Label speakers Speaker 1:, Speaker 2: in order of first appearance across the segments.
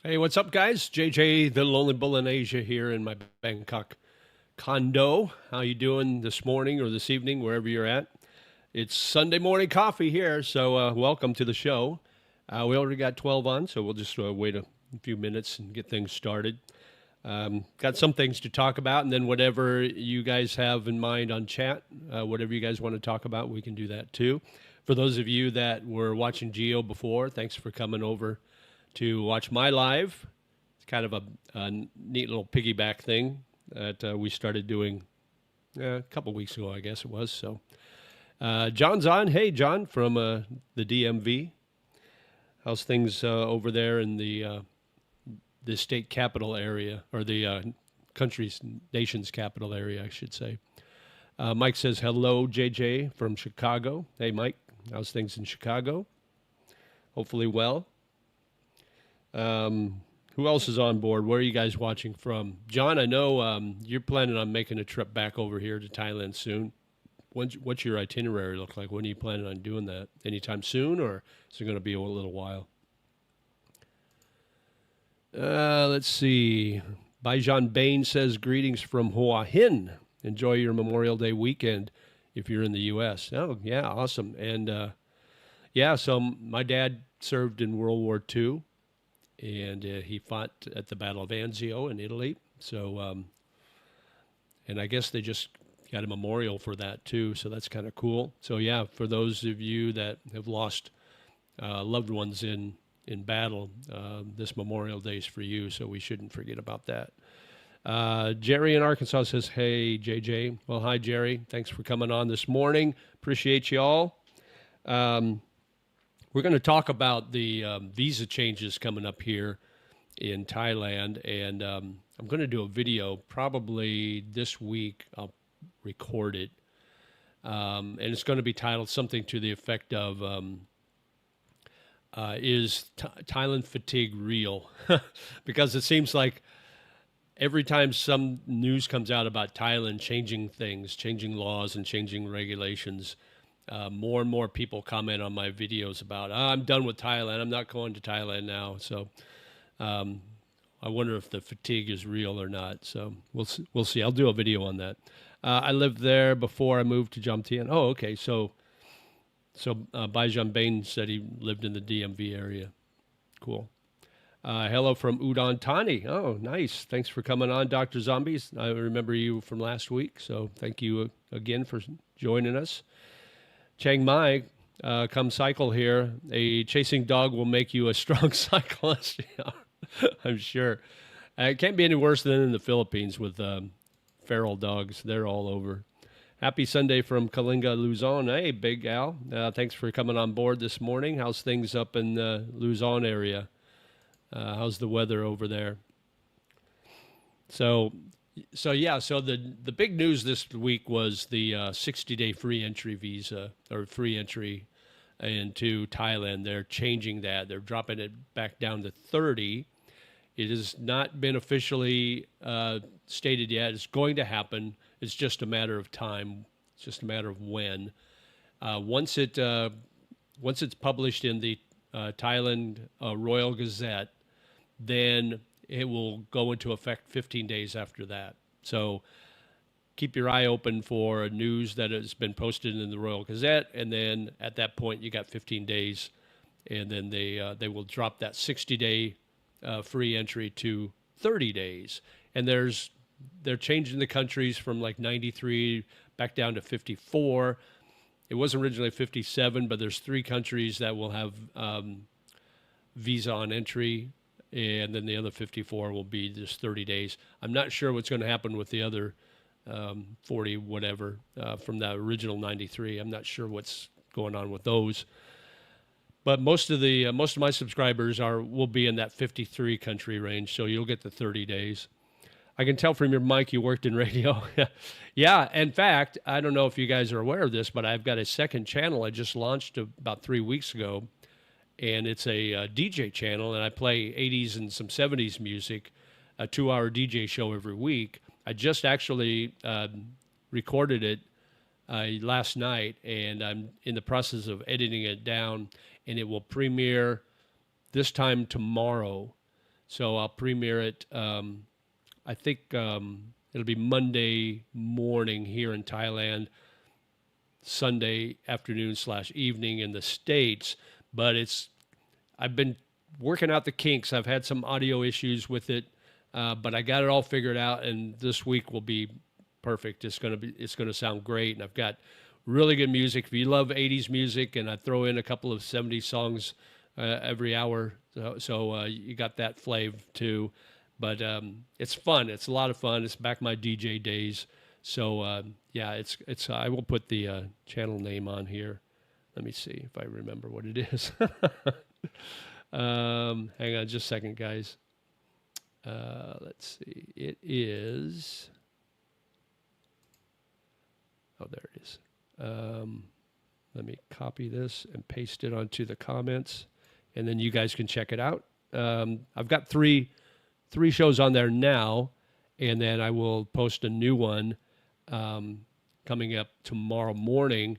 Speaker 1: Hey, what's up, guys? JJ, the Lonely Bull in Asia here in my Bangkok condo. How you doing this morning or this evening, wherever you're at? It's Sunday morning coffee here, so welcome to the show. We already got 12 on, so we'll just wait a few minutes and get things started. Got some things to talk about, and then whatever you guys have in mind on chat, whatever you guys want to talk about, we can do that too. For those of you that were watching Geo before, thanks for coming over to watch my live. It's kind of a neat little piggyback thing that we started doing a couple weeks ago, I guess it was. So John's on. Hey, John from the DMV. How's things over there in the state capital area, or the country's, nation's capital area, I should say. Mike says, hello, JJ from Chicago. Hey, Mike, how's things in Chicago? Hopefully well. Who else is on board? Where are you guys watching from? John, I know you're planning on making a trip back over here to Thailand soon. What's your itinerary look like? When are you planning on doing that? Anytime soon, or is it going to be a little while? Let's see. Baijan Bain says, greetings from Hua Hin. Enjoy your Memorial Day weekend if you're in the U.S. Oh, yeah, awesome. And, yeah, so my dad served in World War II, and he fought at the Battle of Anzio in Italy. So, and I guess they just got a memorial for that, too, so that's kind of cool. So, yeah, for those of you that have lost loved ones in battle, this Memorial Day is for you, so we shouldn't forget about that. Jerry in Arkansas says, hey, JJ. Well, hi, Jerry. Thanks for coming on this morning. Appreciate you all. We're going to talk about the visa changes coming up here in Thailand, and I'm going to do a video probably this week. I'll record it, and it's going to be titled something to the effect of, is Thailand fatigue real? Because it seems like every time some news comes out about Thailand changing things, changing laws and changing regulations, more and more people comment on my videos about, I'm done with Thailand. I'm not going to Thailand now. So I wonder if the fatigue is real or not. So we'll see. I'll do a video on that. I lived there before I moved to Jomtien. Oh, okay. So Baijan Bain said he lived in the DMV area. Cool. Hello from Udon Thani. Oh, nice. Thanks for coming on, Dr. Zombies. I remember you from last week, so thank you again for joining us. Chiang Mai, come cycle here. A chasing dog will make you a strong cyclist. Yeah, I'm sure. It can't be any worse than in the Philippines with feral dogs. They're all over. Happy Sunday from Kalinga, Luzon. Hey, Big Al. Thanks for coming on board this morning. How's things up in the Luzon area? How's the weather over there? So the big news this week was the 60-day free entry visa, or free entry into Thailand. They're changing that. They're dropping it back down to 30. It has not been officially stated yet. It's going to happen. It's just a matter of time. It's just a matter of when. Once it's published in the Thailand Royal Gazette, then it will go into effect 15 days after that. So keep your eye open for news that has been posted in the Royal Gazette, and then at that point you got 15 days, and then they will drop that 60-day free entry to 30 days. And they're changing the countries from like 93 back down to 54. It was originally 57, but there's 3 countries that will have visa on entry, and then the other 54 will be just 30 days. I'm not sure what's going to happen with the other 40 whatever from the original 93. I'm not sure what's going on with those. But most of my subscribers will be in that 53 country range, so you'll get the 30 days. I can tell from your mic you worked in radio. Yeah, in fact, I don't know if you guys are aware of this, but I've got a second channel I just launched about 3 weeks ago, and it's a DJ channel, and I play 80s and some 70s music, a 2-hour DJ show every week. I just actually recorded it last night, and I'm in the process of editing it down, and it will premiere this time tomorrow. So I'll premiere it. I think it'll be Monday morning here in Thailand, Sunday afternoon / evening in the States. But I've been working out the kinks. I've had some audio issues with it, but I got it all figured out, and this week will be perfect. It's gonna sound great, and I've got really good music. If you love '80s music, and I throw in a couple of '70s songs every hour, so you got that flav too. But it's fun. It's a lot of fun. It's back my DJ days. So yeah, it's. I will put the channel name on here. Let me see if I remember what it is. Hang on just a second, guys. Let's see. It is. Oh, there it is. Let me copy this and paste it onto the comments, and then you guys can check it out. I've got three shows on there now, and then I will post a new one coming up tomorrow morning.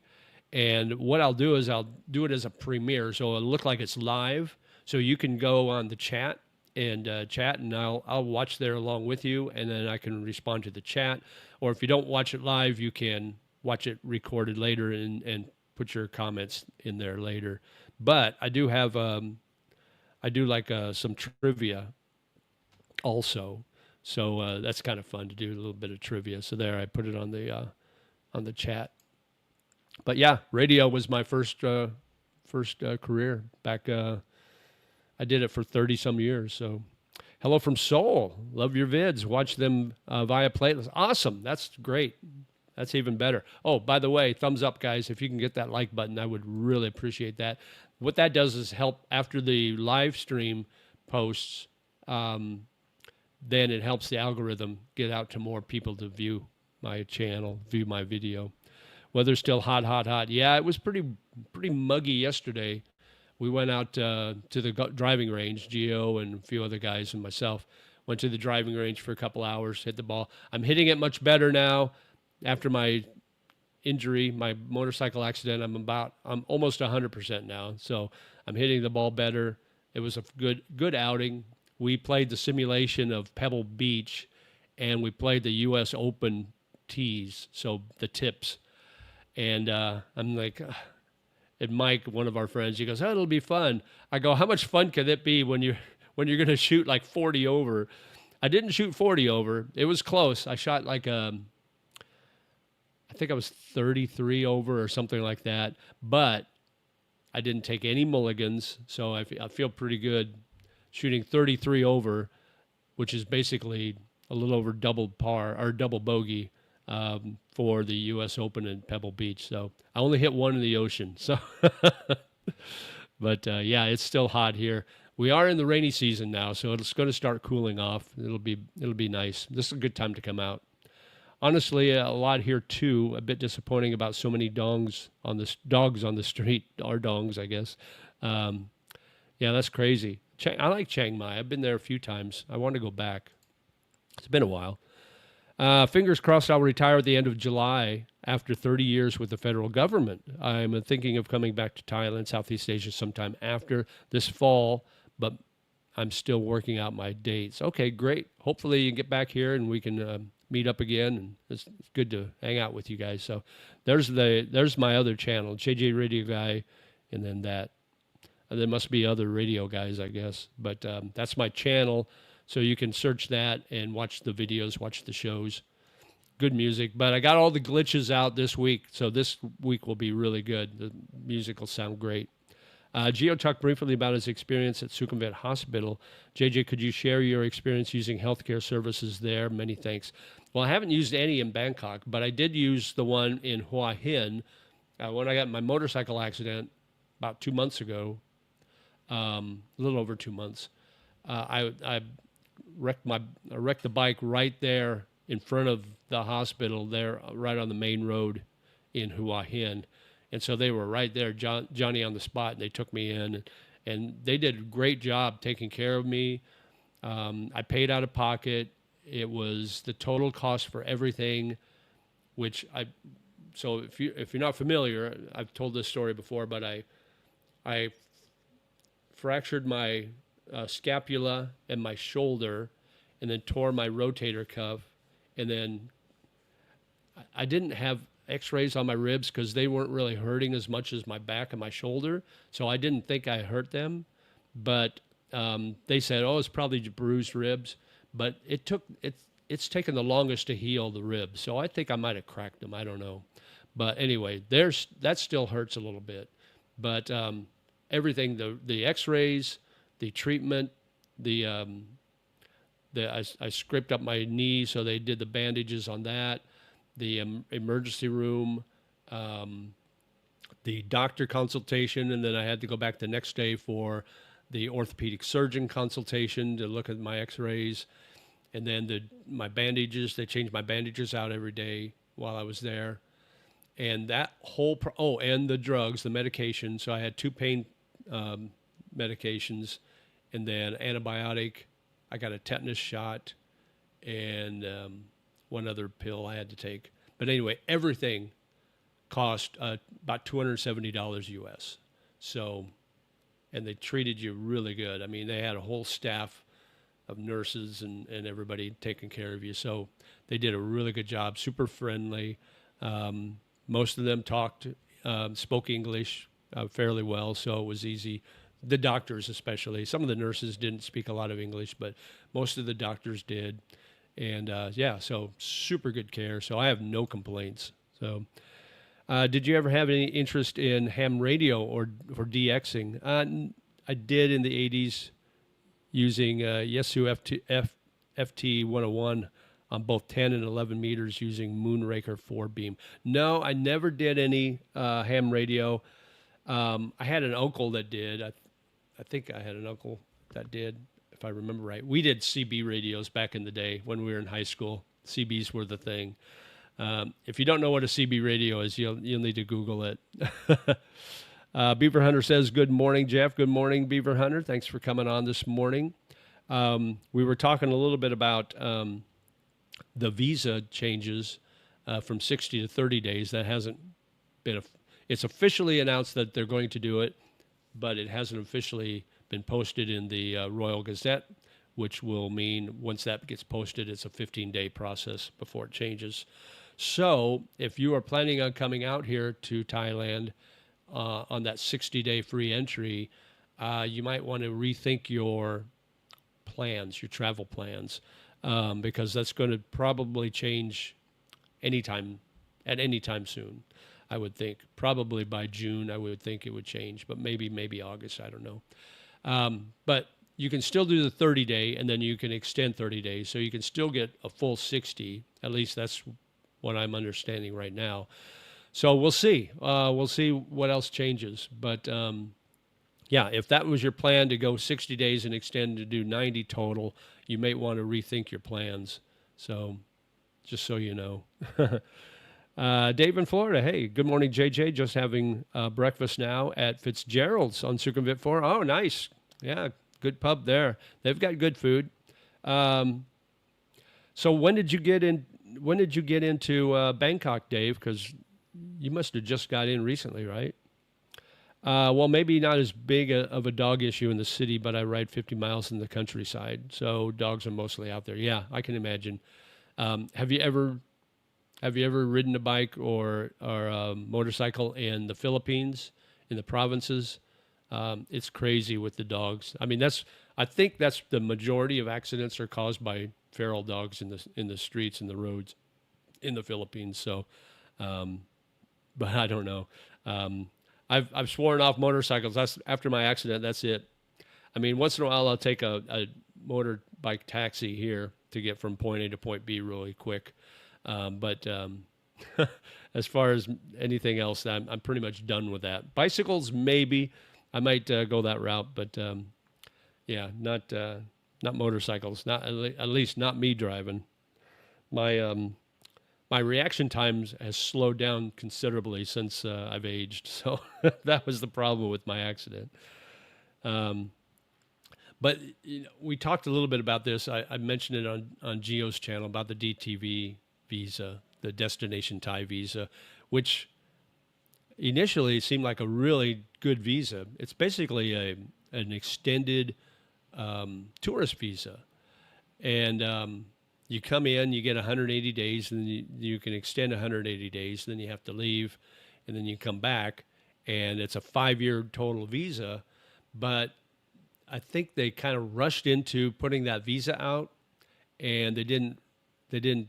Speaker 1: And what I'll do is I'll do it as a premiere, so it'll look like it's live. So you can go on the chat and chat, and I'll watch there along with you, and then I can respond to the chat. Or if you don't watch it live, you can watch it recorded later and put your comments in there later. But I do have some trivia also, so that's kind of fun to do, a little bit of trivia. So there, I put it on the chat. But yeah, radio was my first career back. I did it for 30 some years. So hello from Seoul. Love your vids. Watch them via playlist. Awesome. That's great. That's even better. Oh, by the way, thumbs up, guys. If you can get that like button, I would really appreciate that. What that does is help after the live stream posts. Then it helps the algorithm get out to more people to view my channel, view my video. Weather's still hot, hot, hot. Yeah, it was pretty muggy yesterday. We went out to the driving range. Gio and a few other guys and myself went to the driving range for a couple hours, hit the ball. I'm hitting it much better now after my injury, my motorcycle accident. I'm almost 100% now, so I'm hitting the ball better. It was a good outing. We played the simulation of Pebble Beach, and we played the U.S. Open tees, so the tips. And I'm like, and Mike, one of our friends, he goes, "Oh, it'll be fun." I go, "How much fun can it be when you're going to shoot like 40 over?" I didn't shoot 40 over. It was close. I shot like I think I was 33 over or something like that. But I didn't take any mulligans, so I feel pretty good shooting 33 over, which is basically a little over double par or double bogey. For the U.S. Open in Pebble Beach. So I only hit one in the ocean. So, but yeah, it's still hot here. We are in the rainy season now, so it's going to start cooling off. It'll be nice. This is a good time to come out. Honestly, a lot here too. A bit disappointing about so many dogs on the street, or dongs, I guess. Yeah, that's crazy. I like Chiang Mai. I've been there a few times. I want to go back. It's been a while. Fingers crossed I'll retire at the end of July after 30 years with the federal government. I'm thinking of coming back to Thailand, Southeast Asia sometime after this fall, but I'm still working out my dates. Okay, great. Hopefully you can get back here and we can meet up again. And it's good to hang out with you guys. So there's my other channel, JJ Radio Guy, and then that. And there must be other radio guys, I guess. But that's my channel. So you can search that and watch the videos, watch the shows. Good music. But I got all the glitches out this week, so this week will be really good. The music will sound great. Gio talked briefly about his experience at Sukhumvit Hospital. JJ, could you share your experience using healthcare services there? Many thanks. Well, I haven't used any in Bangkok, but I did use the one in Hua Hin when I got in my motorcycle accident about 2 months ago, a little over 2 months. I wrecked the bike right there in front of the hospital there, right on the main road in Hua Hin. And so they were right there, Johnny on the spot, and they took me in. And they did a great job taking care of me. I paid out of pocket. It was the total cost for everything, so if you're not familiar, I've told this story before, but I fractured my scapula and my shoulder, and then tore my rotator cuff, and then I didn't have x-rays on my ribs because they weren't really hurting as much as my back and my shoulder, so I didn't think I hurt them. But they said, oh, it's probably bruised ribs, but it's taken the longest to heal the ribs, so I think I might have cracked them. I don't know. But anyway, that still hurts a little bit. But everything, the x-rays, the treatment, I scraped up my knee, so they did the bandages on that. The emergency room, the doctor consultation, and then I had to go back the next day for the orthopedic surgeon consultation to look at my x-rays. And then my bandages, they changed my bandages out every day while I was there. And that whole, and the drugs, the medication. So I had 2 pain medications, and then antibiotic. I got a tetanus shot, and one other pill I had to take. But anyway, everything cost about $270 US. So, and they treated you really good. I mean, they had a whole staff of nurses and everybody taking care of you. So they did a really good job, super friendly. Most of them spoke English fairly well, so it was easy. The doctors especially. Some of the nurses didn't speak a lot of English, but most of the doctors did. And so super good care. So I have no complaints. So did you ever have any interest in ham radio or DXing? I did in the 80s using Yaesu FT 101 on both 10 and 11 meters using Moonraker 4 beam. No, I never did any ham radio. I had an uncle that did. I think I had an uncle that did, if I remember right. We did CB radios back in the day when we were in high school. CBs were the thing. If you don't know what a CB radio is, you'll need to Google it. Beaver Hunter says, good morning, Jeff. Good morning, Beaver Hunter. Thanks for coming on this morning. We were talking a little bit about the visa changes from 60 to 30 days. That hasn't been, it's officially announced that they're going to do it, but it hasn't officially been posted in the Royal Gazette, which will mean once that gets posted, it's a 15-day process before it changes. So if you are planning on coming out here to Thailand on that 60-day free entry, you might want to rethink your plans, your travel plans, because that's going to probably change at any time soon, I would think. Probably by June, I would think it would change, but maybe August, I don't know. But you can still do the 30-day, and then you can extend 30 days, so you can still get a full 60. At least that's what I'm understanding right now. So we'll see. We'll see what else changes. But if that was your plan to go 60 days and extend to do 90 total, you may want to rethink your plans. So just so you know. Dave in Florida. Hey, good morning, JJ. Just having breakfast now at Fitzgerald's on Sukhumvit 4. Oh, nice. Yeah, good pub there. They've got good food. So when did you get into Bangkok, Dave? Because you must have just got in recently, right? Well, maybe not as big of a dog issue in the city, but I ride 50 miles in the countryside, so dogs are mostly out there. Yeah, I can imagine. Have you ever ridden a bike or a motorcycle in the Philippines, in the provinces? It's crazy with the dogs. I mean, I think that's the majority of accidents are caused by feral dogs in the streets and the roads in the Philippines. So, but I don't know. I've sworn off motorcycles. That's after my accident. That's it. I mean, once in a while I'll take a motorbike taxi here to get from point A to point B really quick. But as far as anything else, I'm pretty much done with that. Bicycles, maybe I might go that route, but not motorcycles. Not at least not me driving. My reaction times has slowed down considerably since I've aged. So that was the problem with my accident. But we talked a little bit about this. I mentioned it on Gio's channel about the DTV visa, the Destination Thai visa, which initially seemed like a really good visa. It's basically an extended tourist visa, and you come in, you get 180 days, and then you can extend 180 days. Then you have to leave, and then you come back, and it's a 5-year total visa. But I think they kind of rushed into putting that visa out, and they didn't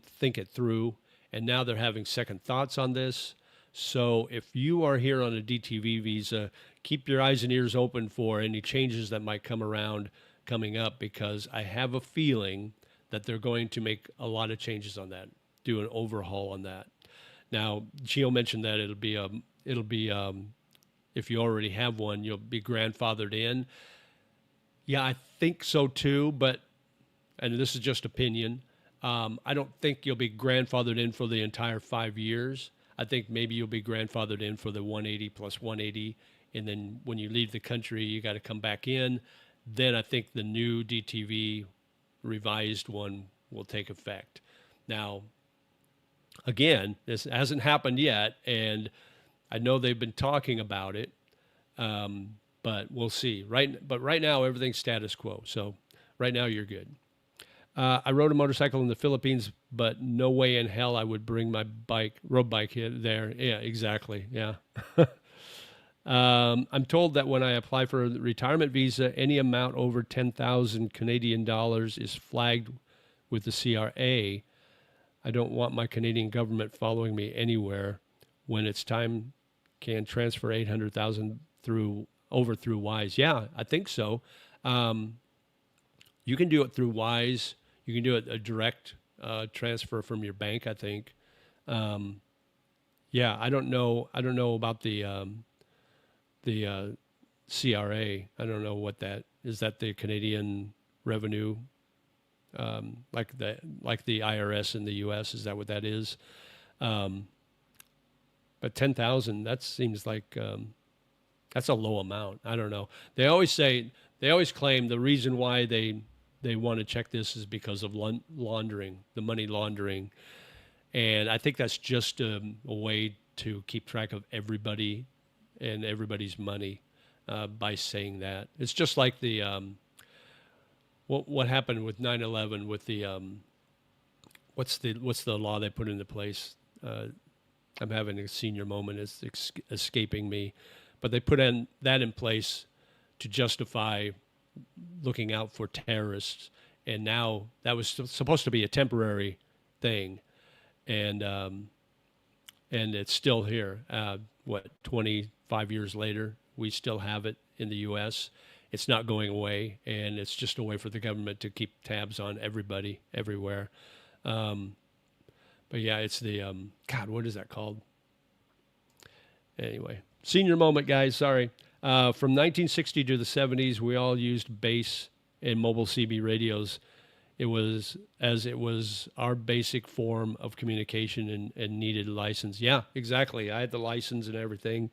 Speaker 1: think it through, and now they're having second thoughts on this. So if you are here on a DTV visa, keep your eyes and ears open for any changes that might come around coming up, because I have a feeling that they're going to make a lot of changes on that, do an overhaul on that. Now, Gio mentioned that it'll be if you already have one, you'll be grandfathered in. Yeah, I think so too, but, and this is just opinion, I don't think you'll be grandfathered in for the entire 5 years. I think maybe you'll be grandfathered in for the 180 plus 180, and then when you leave the country, you got to come back in. Then I think the new DTV revised one will take effect. Now, again, this hasn't happened yet, and I know they've been talking about it, but we'll see. But right now, everything's status quo. So right now, you're good. I rode a motorcycle in the Philippines, but no way in hell I would bring my road bike here, there. Yeah, exactly. Yeah. I'm told that when I apply for a retirement visa, any amount over 10,000 Canadian dollars is flagged with the CRA. I don't want my Canadian government following me anywhere. When it's time, can transfer 800,000 over through Wise. Yeah, I think so. You can do it through Wise. You can do it a direct transfer from your bank, I think. Yeah, I don't know about the CRA. I don't know what that is. That the Canadian revenue, like the IRS in the U.S. Is that what that is? But 10,000, that seems like that's a low amount. I don't know. They always claim the reason why they want to check this is because of laundering, the money laundering. And I think that's just a way to keep track of everybody and everybody's money by saying that. It's just like the what happened with 9/11 with the what's the law they put into place? I'm having a senior moment. It's escaping me, but they put that in place to justify looking out for terrorists, and now that was supposed to be a temporary thing, and it's still here. 25 years later, we still have it in the U.S. It's not going away, and it's just a way for the government to keep tabs on everybody, everywhere. But yeah, it's the God, what is that called? Anyway, senior moment, guys. Sorry. From 1960 to the 70s, we all used base and mobile CB radios. It was our basic form of communication and needed a license. Yeah, exactly. I had the license and everything.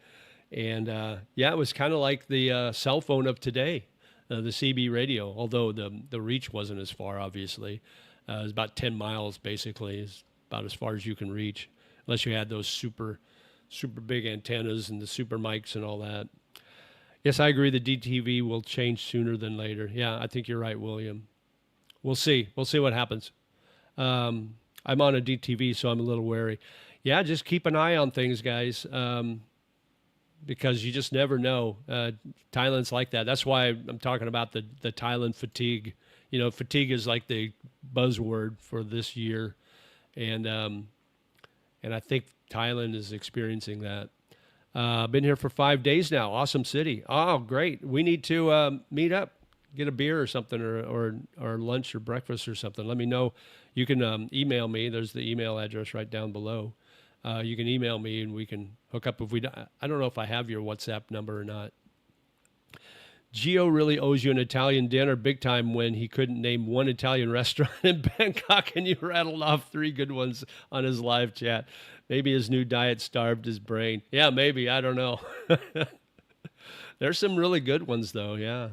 Speaker 1: And yeah, it was kind of like the cell phone of today, the CB radio, although the reach wasn't as far, obviously. It was about 10 miles, basically, is about as far as you can reach, unless you had those super big antennas and the super mics and all that. Yes, I agree. The DTV will change sooner than later. Yeah, I think you're right, William. We'll see. We'll see what happens. I'm on a DTV, so I'm a little wary. Yeah, just keep an eye on things, guys, because you just never know. Thailand's like that. That's why I'm talking about the Thailand fatigue. You know, fatigue is like the buzzword for this year, and I think Thailand is experiencing that. Been here for 5 days now. Awesome city. Oh, great. We need to meet up, get a beer or something, or lunch or breakfast or something. Let me know. You can email me. There's the email address right down below. You can email me and we can hook up. I don't know if I have your WhatsApp number or not. Gio really owes you an Italian dinner big time when he couldn't name one Italian restaurant in Bangkok and you rattled off 3 good ones on his live chat. Maybe his new diet starved his brain. Yeah, maybe. I don't know. There's some really good ones, though. Yeah.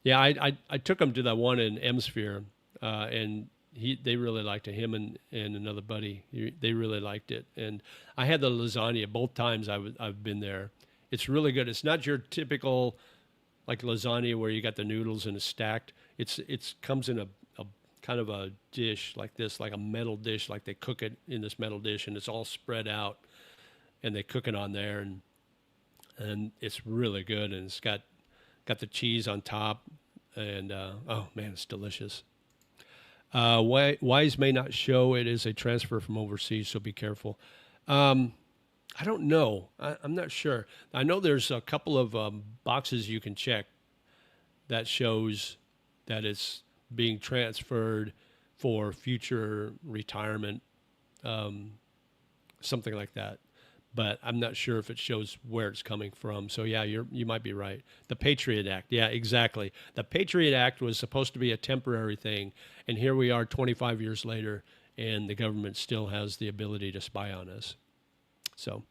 Speaker 1: Yeah, I took him to that one in Emsphere, and they really liked it. Him and another buddy, they really liked it. And I had the lasagna both times I've been there. It's really good. It's not your typical like lasagna where you got the noodles and it's stacked. It's comes in a kind of a dish like this, like a metal dish, like they cook it in this metal dish, and it's all spread out, and they cook it on there, and it's really good, and it's got the cheese on top, and oh man, it's delicious. Wise may not show it is a transfer from overseas, so be careful. I don't know. I'm not sure. I know there's a couple of boxes you can check that shows that it's being transferred for future retirement, something like that. But I'm not sure if it shows where it's coming from. So yeah, you might be right. The Patriot Act, yeah, exactly. The Patriot Act was supposed to be a temporary thing, and here we are 25 years later, and the government still has the ability to spy on us. So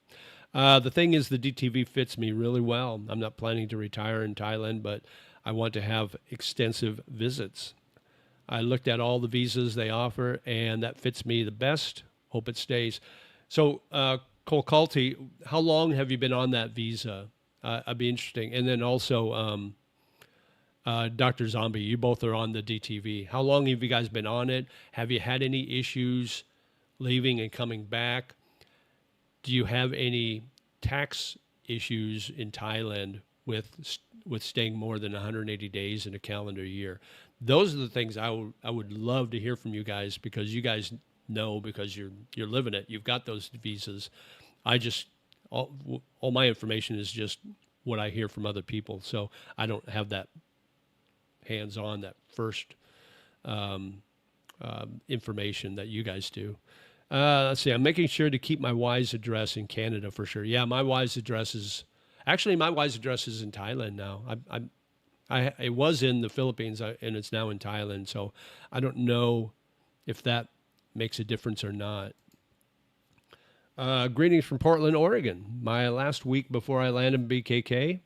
Speaker 1: the thing is, the DTV fits me really well. I'm not planning to retire in Thailand, but I want to have extensive visits. I looked at all the visas they offer, and that fits me the best. Hope it stays. So, Cole Calty, how long have you been on that visa? I'd be interesting. And then also, Dr. Zombie, you both are on the DTV. How long have you guys been on it? Have you had any issues leaving and coming back? Do you have any tax issues in Thailand with staying more than 180 days in a calendar year? Those are the things I would love to hear from you guys, because you guys know, because you're living it. You've got those visas. I just all my information is just what I hear from other people, so I don't have that hands-on, that first information that you guys do. Let's see. I'm making sure to keep my Wise address in Canada for sure. Yeah, my Wise address is in Thailand now. It was in the Philippines, and it's now in Thailand. So I don't know if that makes a difference or not. Greetings from Portland, Oregon. My last week before I landed in BKK,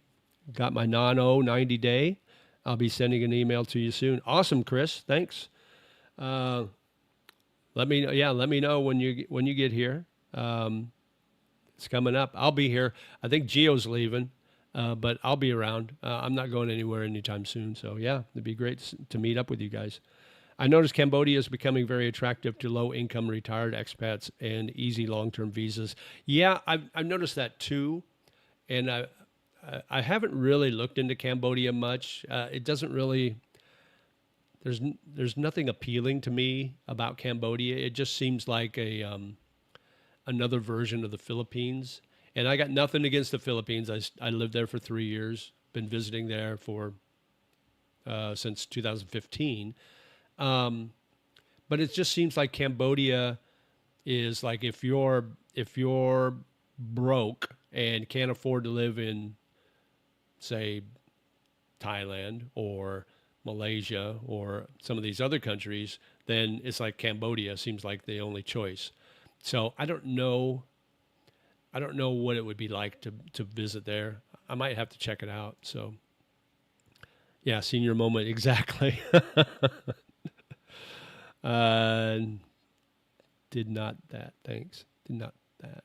Speaker 1: got my non-O 90 day. I'll be sending an email to you soon. Awesome, Chris. Thanks. Let me know when you get here. It's coming up. I'll be here. I think Gio's leaving, but I'll be around. I'm not going anywhere anytime soon. So yeah, it'd be great to meet up with you guys. I noticed Cambodia is becoming very attractive to low-income retired expats and easy long-term visas. Yeah, I've noticed that too, and I haven't really looked into Cambodia much. It doesn't really. There's nothing appealing to me about Cambodia. It just seems like another version of the Philippines. And I got nothing against the Philippines. I lived there for 3 years. Been visiting there for since 2015. But it just seems like Cambodia is like, if you're broke and can't afford to live in, say, Thailand or Malaysia or some of these other countries, then it's like Cambodia seems like the only choice. So I don't know what it would be like to visit there. I might have to check it out. So yeah, senior moment, exactly. Did not that. Thanks. Did not that.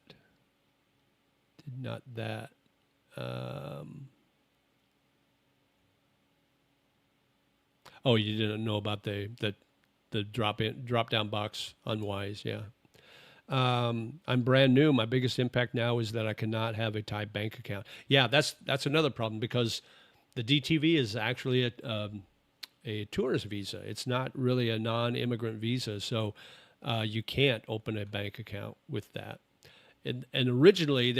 Speaker 1: Did not that. Oh, you didn't know about the drop down box on Wise, yeah. I'm brand new. My biggest impact now is that I cannot have a Thai bank account. Yeah, that's another problem, because the DTV is actually a tourist visa. It's not really a non-immigrant visa, so you can't open a bank account with that. And originally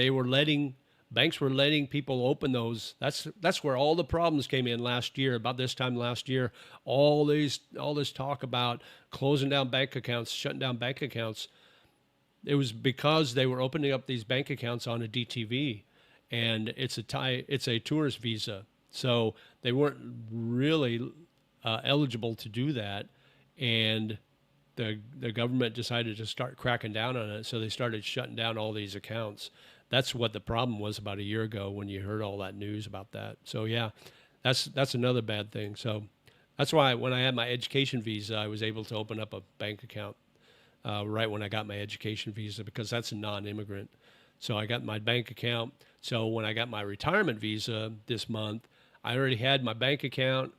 Speaker 1: banks were letting people open those. That's where all the problems came in last year. About this time last year, all this talk about closing down bank accounts, shutting down bank accounts. It was because they were opening up these bank accounts on a DTV, and it's a tourist visa. So they weren't really eligible to do that, and the government decided to start cracking down on it. So they started shutting down all these accounts. That's what the problem was about a year ago when you heard all that news about that. So yeah, that's another bad thing. So that's why when I had my education visa, I was able to open up a bank account right when I got my education visa, because that's a non-immigrant. So I got my bank account. So when I got my retirement visa this month, I already had my bank account.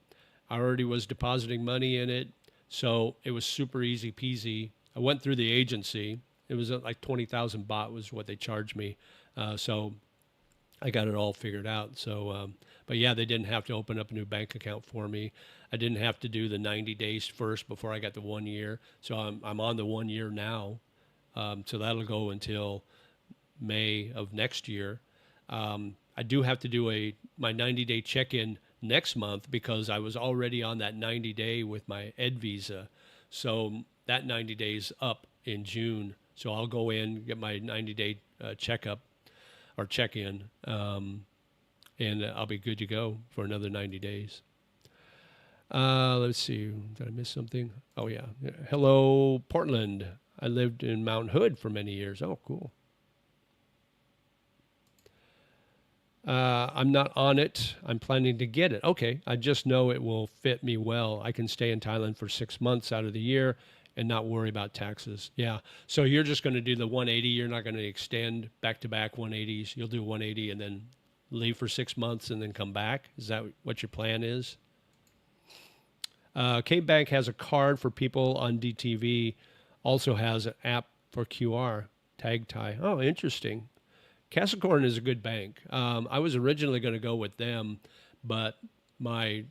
Speaker 1: I already was depositing money in it. So it was super easy peasy. I went through the agency. It was like 20,000 baht was what they charged me. So I got it all figured out. So, but yeah, they didn't have to open up a new bank account for me. I didn't have to do the 90 days first before I got the 1 year. So I'm on the 1 year now. So that'll go until May of next year. I do have to do my 90-day check-in next month because I was already on that 90-day with my Ed visa. So that 90 days up in June. So I'll go in, get my 90-day checkup or check-in, and I'll be good to go for another 90 days. Let's see. Did I miss something? Oh, yeah. Hello, Portland. I lived in Mount Hood for many years. Oh, cool. I'm not on it. I'm planning to get it. Okay. I just know it will fit me well. I can stay in Thailand for 6 months out of the year and not worry about taxes. Yeah. So you're just going to do the 180. You're not going to extend back-to-back 180s. You'll do 180 and then leave for 6 months and then come back. Is that what your plan is? K-Bank has a card for people on DTV. Also has an app for QR, Tag Thai. Oh, interesting. Capricorn is a good bank. I was originally going to go with them, but my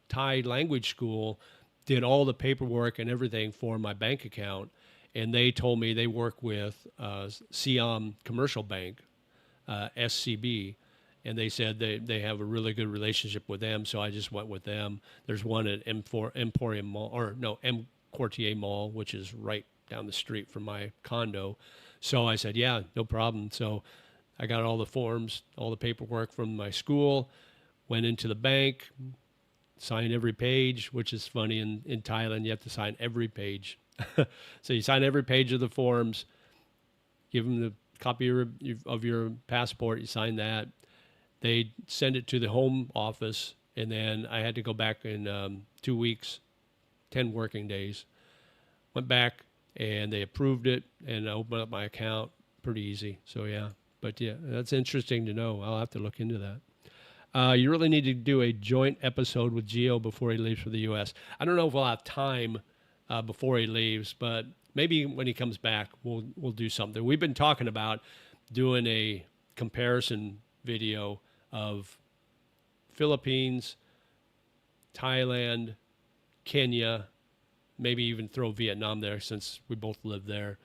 Speaker 1: Thai language school did all the paperwork and everything for my bank account, and they told me they work with Siam Commercial Bank, SCB, and they said they have a really good relationship with them, so I just went with them. There's one at Emporium Mall, or no, M Quartier Mall, which is right down the street from my condo. So I said, yeah, no problem. So I got all the forms, all the paperwork from my school, went into the bank, signed every page, which is funny. In Thailand, you have to sign every page. So you sign every page of the forms, give them the copy of your passport, you sign that. They send it to the home office, and then I had to go back in 2 weeks, 10 working days. Went back, and they approved it, and I opened up my account. Pretty easy. So, yeah. But, yeah, that's interesting to know. I'll have to look into that. You really need to do a joint episode with Gio before he leaves for the U.S. I don't know if we'll have time before he leaves, but maybe when he comes back, we'll do something. We've been talking about doing a comparison video of Philippines, Thailand, Kenya, maybe even throw Vietnam there since we both live there,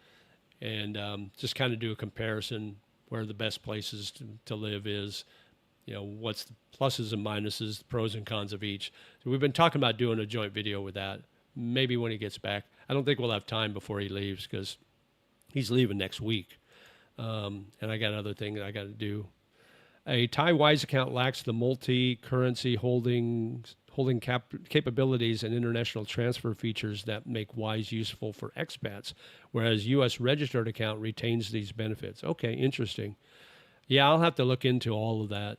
Speaker 1: and just kind of do a comparison where the best places to live is, what's the pluses and minuses, the pros and cons of each. So we've been talking about doing a joint video with that, maybe when he gets back. I don't think we'll have time before he leaves because he's leaving next week, and I got other things I got to do. A Thai Wise account lacks the multi-currency holding capabilities and international transfer features that make Wise useful for expats, whereas U.S. registered account retains these benefits. Okay, interesting. Yeah, I'll have to look into all of that.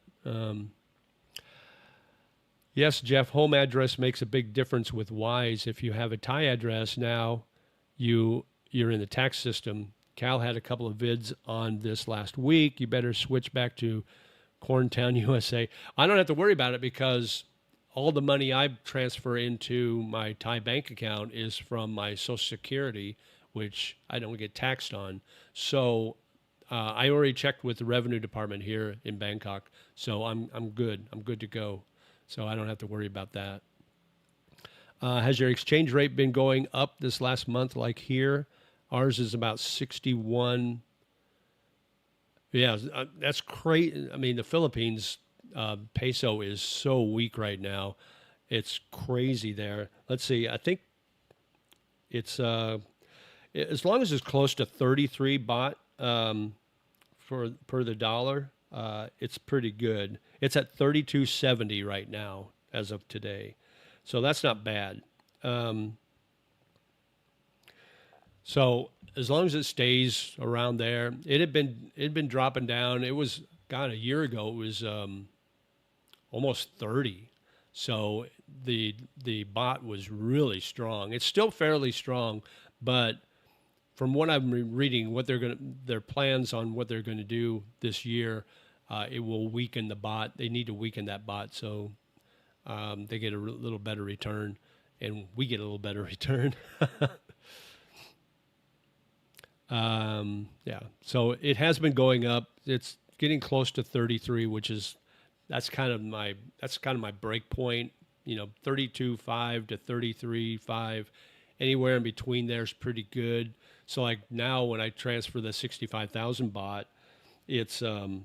Speaker 1: Yes, Jeff, home address makes a big difference with Wise. If you have a Thai address now, you're in the tax system. Cal had a couple of vids on this last week. You better switch back to Corntown, USA. I don't have to worry about it because all the money I transfer into my Thai bank account is from my Social Security, which I don't get taxed on. So I already checked with the revenue department here in Bangkok, so I'm good. I'm good to go. So I don't have to worry about that. Has your exchange rate been going up this last month like here? Ours is about 61. Yeah, that's crazy. I mean, the Philippines peso is so weak right now. It's crazy there. Let's see. I think it's as long as it's close to 33 baht per the dollar, it's pretty good. It's at 32.70 right now as of today, so that's not bad. So as long as it stays around there, it'd been dropping down. It was, God, a year ago it was almost 30. So the baht was really strong. It's still fairly strong, but from what I'm reading, their plans on what they're going to do this year, it will weaken the bot. They need to weaken that bot so they get a little better return, and we get a little better return. Yeah, so it has been going up. It's getting close to 33, which is that's kind of my break point. 32.5 to 33.5, anywhere in between there is pretty good. So like now when I transfer the 65,000 bot, it's less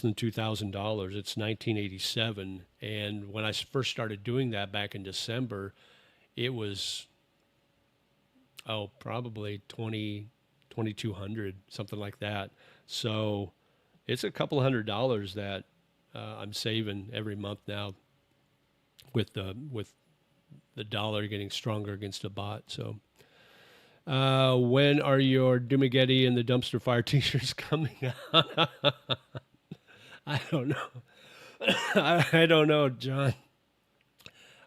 Speaker 1: than $2,000. It's 1987, and when I first started doing that back in December, it was probably 2,200, something like that. So it's a couple $100 that I'm saving every month now with the dollar getting stronger against the bot. So when are your Dumageddon and the Dumpster Fire t-shirts coming out? I don't know. I don't know, John.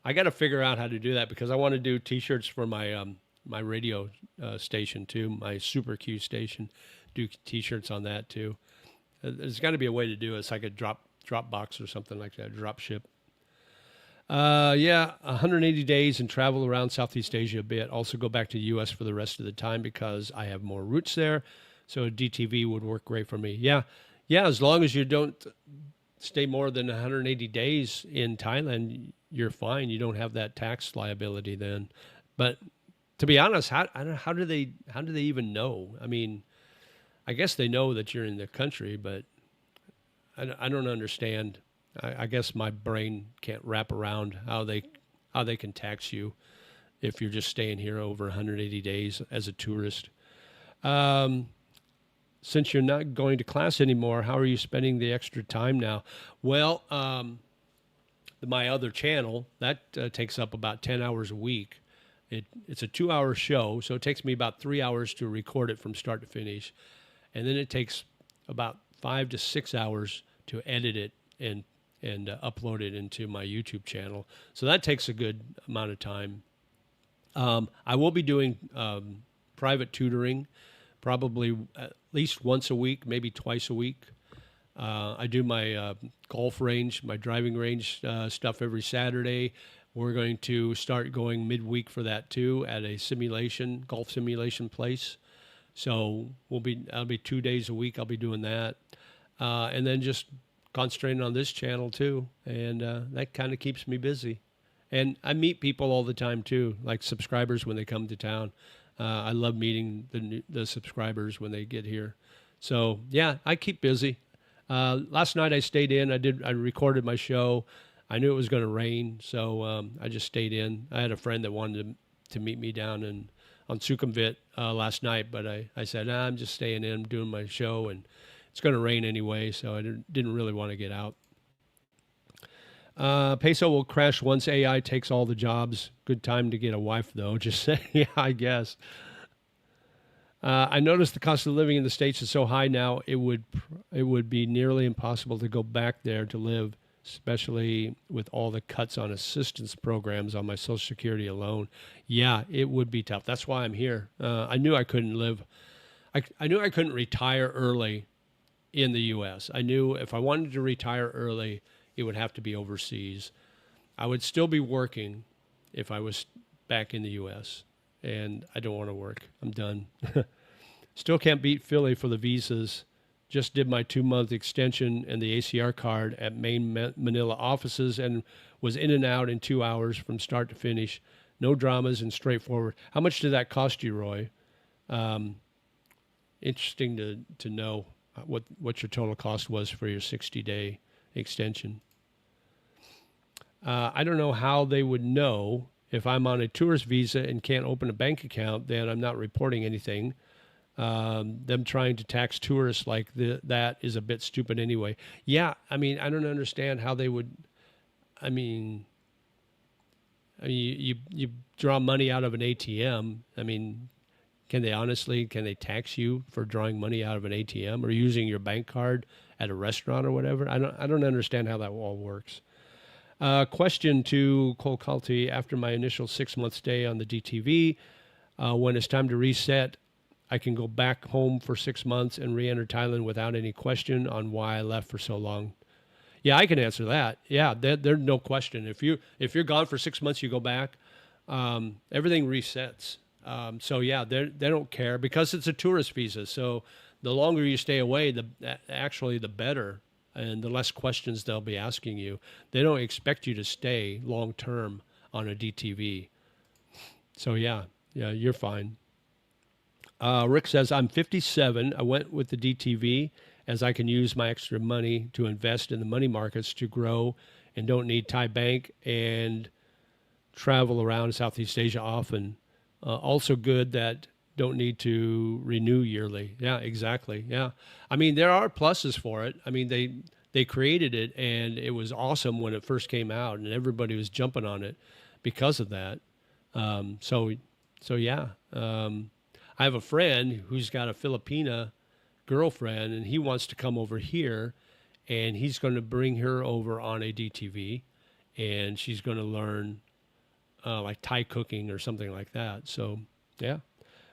Speaker 1: I got to figure out how to do that because I want to do t-shirts for my my radio station too, my Super Q station. Do t-shirts on that too. There's got to be a way to do it. It's like a drop box or something like that, drop ship. Yeah, 180 days and travel around Southeast Asia a bit. Also go back to the U.S. for the rest of the time because I have more roots there. So DTV would work great for me. Yeah, as long as you don't stay more than 180 days in Thailand, you're fine. You don't have that tax liability then. But to be honest, how do they even know? I mean, I guess they know that you're in the country, but I don't understand. I guess my brain can't wrap around how they can tax you if you're just staying here over 180 days as a tourist. Since you're not going to class anymore, how are you spending the extra time now? Well, my other channel, that takes up about 10 hours a week. It's a 2-hour show, so it takes me about 3 hours to record it from start to finish. And then it takes about 5 to 6 hours to edit it and upload it into my YouTube channel. So that takes a good amount of time. I will be doing private tutoring, probably at least once a week, maybe twice a week. I do my golf range, my driving range stuff every Saturday. We're going to start going midweek for that too at a golf simulation place. So I'll be 2 days a week. I'll be doing that. And then just concentrating on this channel too. And that kind of keeps me busy. And I meet people all the time too, like subscribers when they come to town. I love meeting the subscribers when they get here. So yeah, I keep busy. Last night I stayed in. I recorded my show. I knew it was going to rain, so I just stayed in. I had a friend that wanted to meet me down on Sukhumvit last night, but I said, I'm just staying in, I'm doing my show, and it's going to rain anyway, so I didn't really want to get out. Peso will crash once AI takes all the jobs. Good time to get a wife, though. Just say, yeah, I guess. I noticed the cost of living in the States is so high now, it would be nearly impossible to go back there to live, especially with all the cuts on assistance programs on my Social Security alone. Yeah, it would be tough. That's why I'm here. I knew I couldn't live. I knew I couldn't retire early in the U.S. I knew if I wanted to retire early, it would have to be overseas. I would still be working if I was back in the U.S., and I don't want to work. I'm done. Still can't beat Philly for the visas. Just did my 2-month extension and the ACR card at main Manila offices and was in and out in 2 hours from start to finish. No dramas and straightforward. How much did that cost you, Roy? Interesting to know what your total cost was for your 60-day extension. I don't know how they would know if I'm on a tourist visa and can't open a bank account, then I'm not reporting anything. Them trying to tax tourists like that is a bit stupid anyway. Yeah, I mean, I don't understand how they would. I mean you draw money out of an ATM. I mean, can they tax you for drawing money out of an ATM or using your bank card at a restaurant or whatever? I don't understand how that all works. Question to Cole Culty: after my initial 6-month stay on the DTV, when it's time to reset, I can go back home for 6 months and re-enter Thailand without any question on why I left for so long. Yeah, I can answer that. Yeah, there's no question. If you're gone for 6 months, you go back. Everything resets. So yeah, they don't care because it's a tourist visa. So the longer you stay away, actually the better, and the less questions they'll be asking you. They don't expect you to stay long term on a DTV. So yeah, you're fine. Rick says, I'm 57. I went with the DTV as I can use my extra money to invest in the money markets to grow and don't need Thai bank and travel around Southeast Asia often. Also good that don't need to renew yearly. Yeah, exactly. Yeah. I mean, there are pluses for it. I mean, they created it and it was awesome when it first came out and everybody was jumping on it because of that. So yeah. I have a friend who's got a Filipina girlfriend and he wants to come over here and he's going to bring her over on a DTV and she's going to learn like Thai cooking or something like that. So yeah,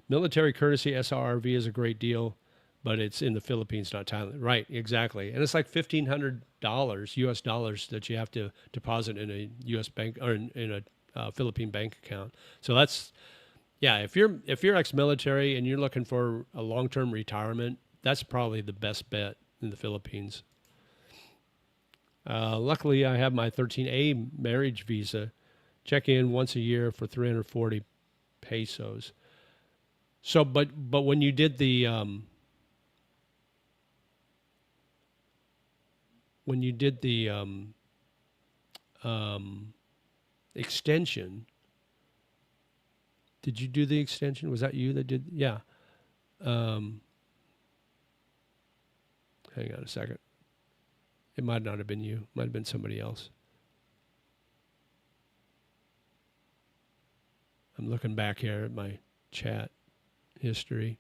Speaker 1: military courtesy SRV is a great deal, but it's in the Philippines, not Thailand. Right, exactly. And it's like $1,500 US dollars that you have to deposit in a US bank or in a Philippine bank account. So that's, yeah, if you're ex-military and you're looking for a long-term retirement, that's probably the best bet in the Philippines. Luckily, I have my 13A marriage visa. Check in once a year for 340 pesos. So, but when you did the extension. Did you do the extension? Was that you that did? Yeah. Hang on a second. It might not have been you. Might have been somebody else. I'm looking back here at my chat history.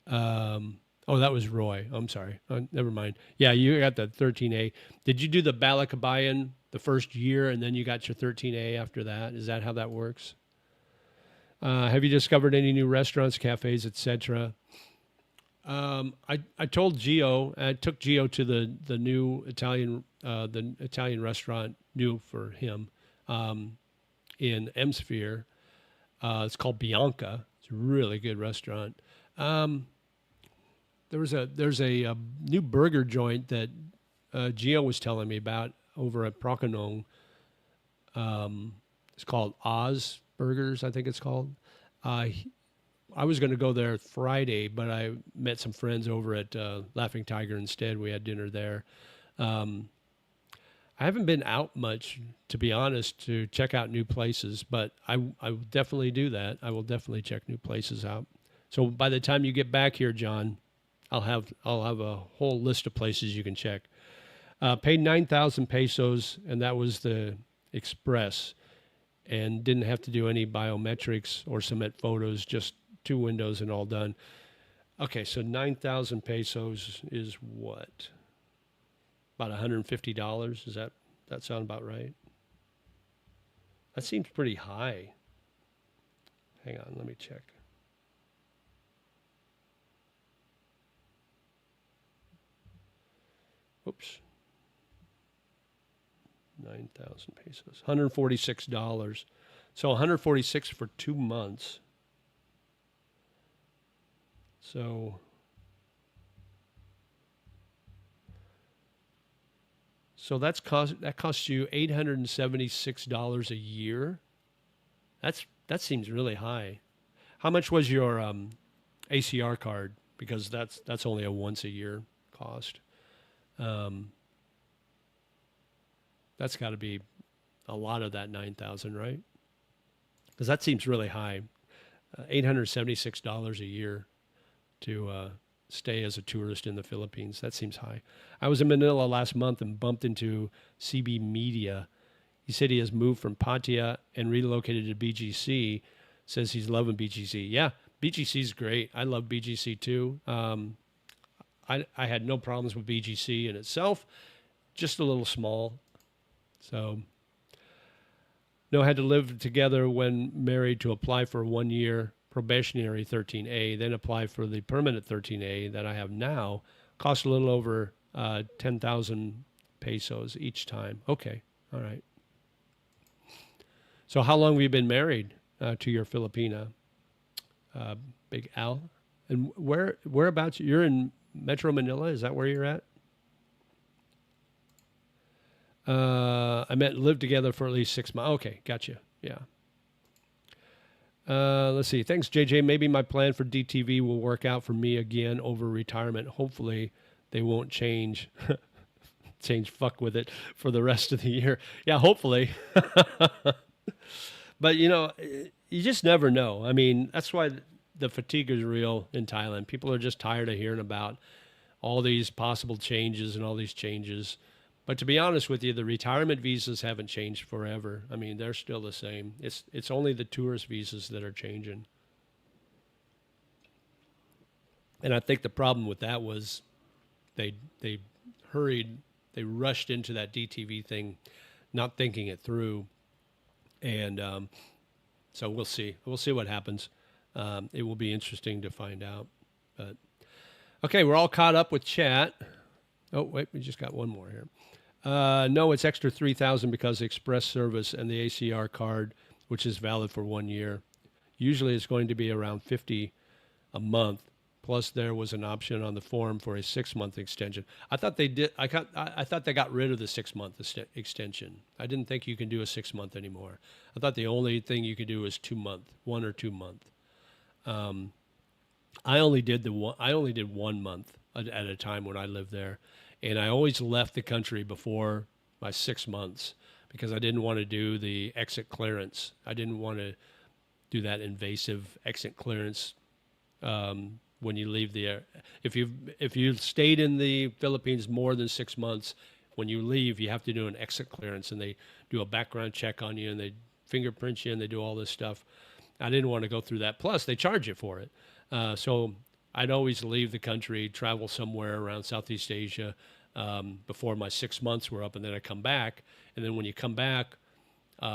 Speaker 1: Oh, that was Roy. I'm sorry. Never mind. Yeah, you got the 13A. Did you do the Balakabayan the first year and then you got your 13A after that? Is that how that works? Have you discovered any new restaurants, cafes, etc.? I told Gio, I took Gio to the new the Italian restaurant, new for him, in Emsphere. It's called Bianca. It's a really good restaurant. There's a new burger joint that Gio was telling me about over at Procanong. It's called Oz Burgers, I think it's called. I was going to go there Friday, but I met some friends over at Laughing Tiger instead. We had dinner there. I haven't been out much, to be honest, to check out new places, but I will definitely do that. I will definitely check new places out. So by the time you get back here, John, I'll have a whole list of places you can check. Paid 9,000 pesos, and that was the express, and didn't have to do any biometrics or submit photos, just 2 windows and all done. Okay, so 9,000 pesos is what? About $150. Does that sound about right? That seems pretty high. Hang on, let me check. Oops. 9,000 pesos. $146. So $146 for 2 months. So that costs you $876 a year. That seems really high. How much was your ACR card? Because that's only a once a year cost. That's got to be a lot of that 9,000, right? Because that seems really high. $876 a year to stay as a tourist in the Philippines. That seems high. I was in Manila last month and bumped into CB Media. He said he has moved from Pattaya and relocated to BGC. Says he's loving BGC. Yeah, BGC is great. I love BGC too. I had no problems with BGC in itself, just a little small. So, no, had to live together when married to apply for 1 year probationary 13A, then apply for the permanent 13A that I have now. Costs a little over 10,000 pesos each time. Okay, all right. So how long have you been married to your Filipina, Big Al? And whereabouts? You're in Metro Manila. Is that where you're at? I meant live together for at least 6 months. Okay, gotcha. Yeah. Let's see. Thanks, JJ. Maybe my plan for DTV will work out for me again over retirement. Hopefully, they won't change fuck with it for the rest of the year. Yeah, hopefully. But you just never know. I mean, that's why the fatigue is real in Thailand. People are just tired of hearing about all these possible changes and all these changes. But to be honest with you, the retirement visas haven't changed forever. I mean, they're still the same. It's only the tourist visas that are changing. And I think the problem with that was they rushed into that DTV thing, not thinking it through. And so we'll see. We'll see what happens. It will be interesting to find out. But okay, we're all caught up with chat. Oh, wait, we just got one more here. No, it's extra 3,000 because express service and the ACR card, which is valid for 1 year. Usually it's going to be around 50 a month. Plus there was an option on the form for a 6-month extension. I thought they did. I thought they got rid of the 6-month extension. I didn't think you can do a 6-month anymore. I thought the only thing you could do was 2-month, 1 or 2 month. I only did 1 month at a time when I lived there. And I always left the country before my 6 months because I didn't want to do the exit clearance. I didn't want to do that invasive exit clearance when you leave the air. If you stayed in the Philippines more than 6 months, when you leave, you have to do an exit clearance, and they do a background check on you, and they fingerprint you, and they do all this stuff. I didn't want to go through that. Plus, they charge you for it. So I'd always leave the country, travel somewhere around Southeast Asia before my 6 months were up, and then I come back. And then when you come back,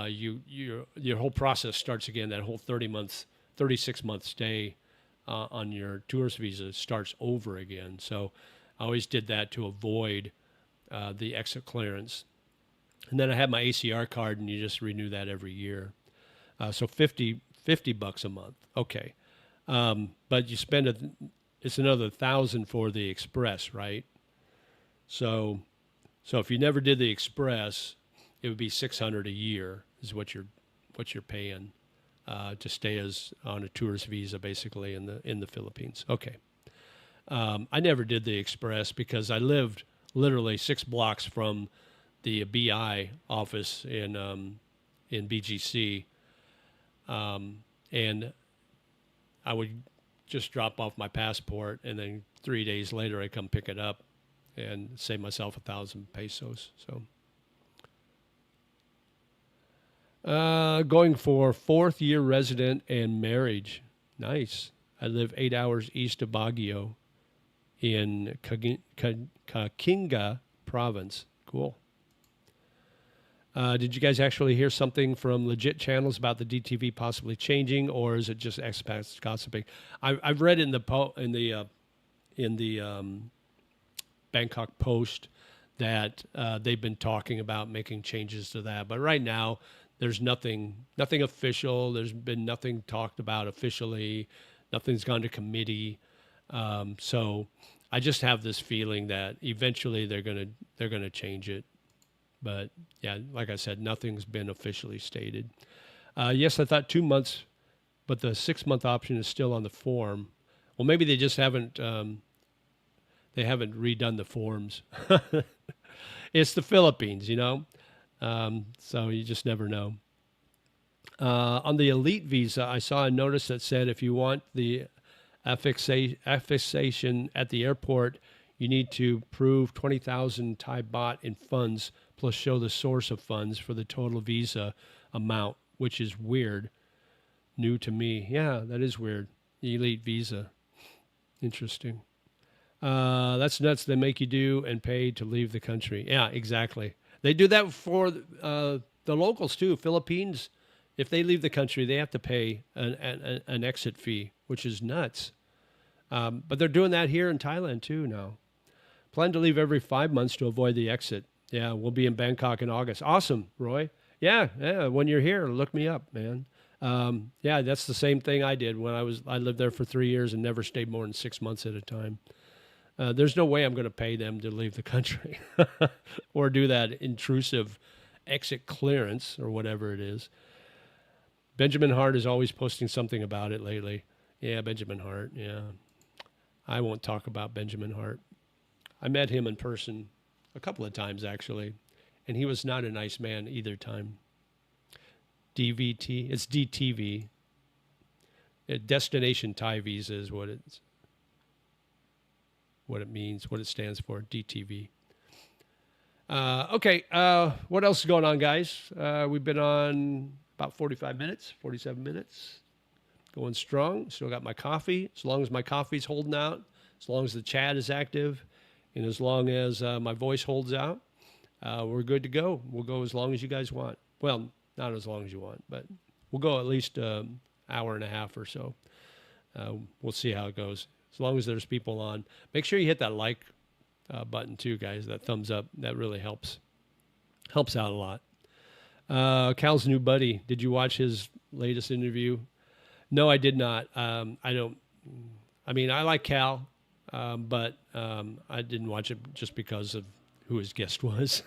Speaker 1: your whole process starts again. That whole 36-month stay on your tourist visa starts over again. So I always did that to avoid the exit clearance. And then I had my ACR card, and you just renew that every year. So $50 a month. Okay. But you spend it's another 1,000 for the express, right? So if you never did the express, it would be 600 a year is what you're paying to stay as on a tourist visa, basically in the Philippines. Okay. I never did the express because I lived literally 6 blocks from the BI office in BGC, and I would just drop off my passport, and then 3 days later I come pick it up and save myself 1,000 pesos. So going for 4th year resident and marriage. Nice. I live 8 hours east of Baguio in Kakinga province. Cool. Did you guys actually hear something from legit channels about the DTV possibly changing, or is it just expats gossiping? I've read in the Bangkok Post that they've been talking about making changes to that, but right now there's nothing official. There's been nothing talked about officially. Nothing's gone to committee. So I just have this feeling that eventually they're gonna change it. But yeah, like I said, nothing's been officially stated. Yes, I thought 2 months, but the 6-month option is still on the form. Well, maybe they just haven't redone the forms. It's the Philippines, so you just never know. On the elite visa, I saw a notice that said if you want the affixation at the airport, you need to prove 20,000 Thai baht in funds plus show the source of funds for the total visa amount, which is weird. New to me. Yeah, that is weird. Elite visa. Interesting. That's nuts. They make you do and pay to leave the country. Yeah, exactly. They do that for the locals too. Philippines if they leave the country, they have to pay an exit fee, which is nuts. But they're doing that here in Thailand too now. Plan to leave every 5 months to avoid the exit. Yeah, we'll be in Bangkok in August. Awesome, Roy. Yeah. When you're here, look me up, man. Yeah, that's the same thing I did when I lived there for 3 years and never stayed more than 6 months at a time. There's no way I'm going to pay them to leave the country or do that intrusive exit clearance or whatever it is. Benjamin Hart is always posting something about it lately. Yeah, Benjamin Hart. Yeah. I won't talk about Benjamin Hart. I met him in person a couple of times, actually, and he was not a nice man either time. DVT, it's DTV. Destination Thai Visa is what it means, what it stands for, DTV. Okay, what else is going on, guys? We've been on about 47 minutes. Going strong. Still got my coffee. As long as my coffee's holding out, as long as the chat is active, and as long as my voice holds out, we're good to go. We'll go as long as you guys want. Well, not as long as you want, but we'll go at least an hour and a half or so. We'll see how it goes. As long as there's people on. Make sure you hit that like button too, guys. That thumbs up. That really helps. Helps out a lot. Cal's new buddy. Did you watch his latest interview? No, I did not. I like Cal, but I didn't watch it just because of who his guest was.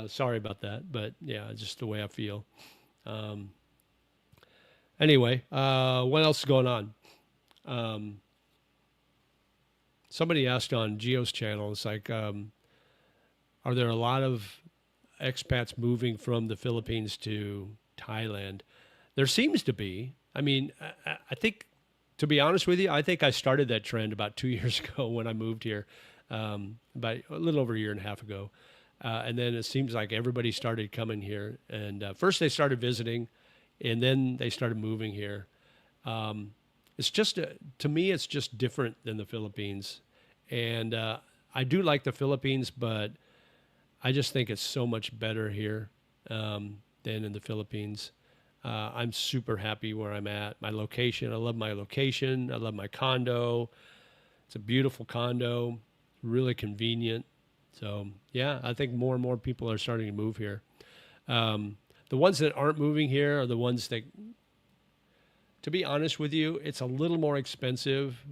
Speaker 1: Sorry about that, but yeah, just the way I feel. Anyway, what else is going on? Somebody asked on Gio's channel, it's like, are there a lot of expats moving from the Philippines to Thailand? There seems to be. I mean, I think, to be honest with you, I think I started that trend about 2 years ago when I moved here, about a little over a year and a half ago. And then it seems like everybody started coming here. And first they started visiting, and then they started moving here. It's just, to me, it's just different than the Philippines. And I do like the Philippines, but I just think it's so much better here than in the Philippines. I'm super happy where I'm at. My location, I love my location. I love my condo. It's a beautiful condo, really convenient. So, yeah, I think more and more people are starting to move here. The ones that aren't moving here are the ones that, to be honest with you, it's a little more expensive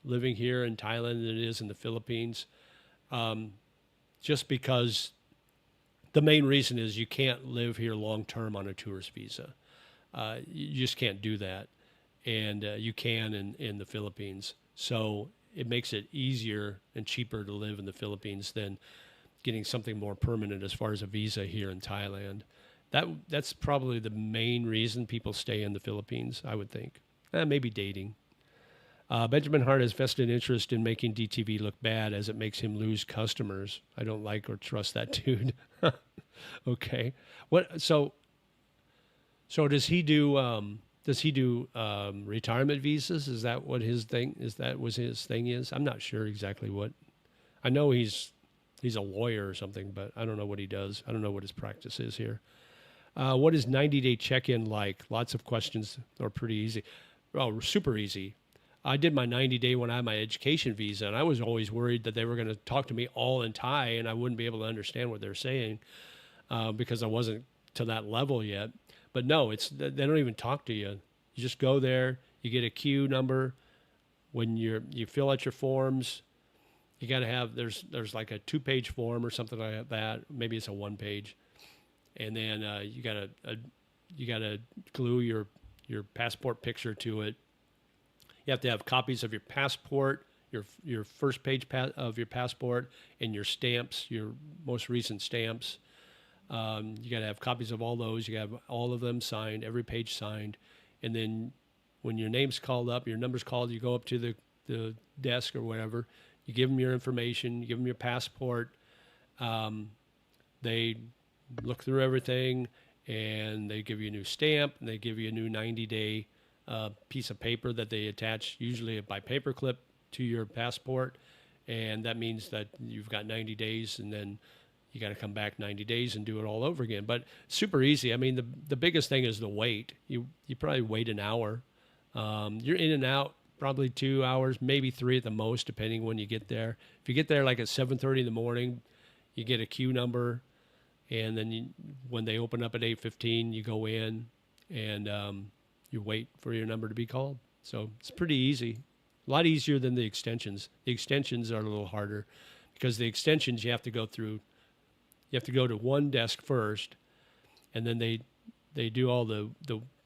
Speaker 1: living here in Thailand than it is in the Philippines. Just because the main reason is you can't live here long-term on a tourist visa. You just can't do that. And you can in the Philippines. So it makes it easier and cheaper to live in the Philippines than getting something more permanent as far as a visa here in Thailand. That's probably the main reason people stay in the Philippines, I would think. Maybe dating. Benjamin Hart has vested interest in making DTV look bad as it makes him lose customers. I don't like or trust that dude. Okay. So does he do retirement visas? Is that what his thing is? I'm not sure exactly what. I know he's a lawyer or something, but I don't know what he does. I don't know what his practice is here. What is 90-day check-in like? Lots of questions are pretty easy. Oh, super easy. I did my 90-day when I had my education visa, and I was always worried that they were going to talk to me all in Thai, and I wouldn't be able to understand what they're saying because I wasn't to that level yet. But no, they don't even talk to you. You just go there. You get a queue number. When you fill out your forms, you got to have there's like a 2-page form or something like that. Maybe it's a 1-page, and then you gotta glue your passport picture to it. You have to have copies of your passport, your first page of your passport, and your stamps, your most recent stamps. You got to have copies of all those. You got to have all of them signed, every page signed. And then when your name's called up, your number's called, you go up to the desk or whatever. You give them your information, you give them your passport. They look through everything, and they give you a new stamp, and they give you a new 90-day piece of paper that they attach, usually by paperclip, to your passport. And that means that you've got 90 days, and then you got to come back 90 days and do it all over again. But super easy. I mean, the biggest thing is the wait. You probably wait an hour. You're in and out probably 2 hours, maybe 3 at the most, depending when you get there. If you get there like at 7:30 in the morning, you get a queue number, and then when they open up at 8:15, you go in and you wait for your number to be called. So it's pretty easy. A lot easier than the extensions. The extensions are a little harder because the extensions you have to go through. You have to go to one desk first, and then they do all the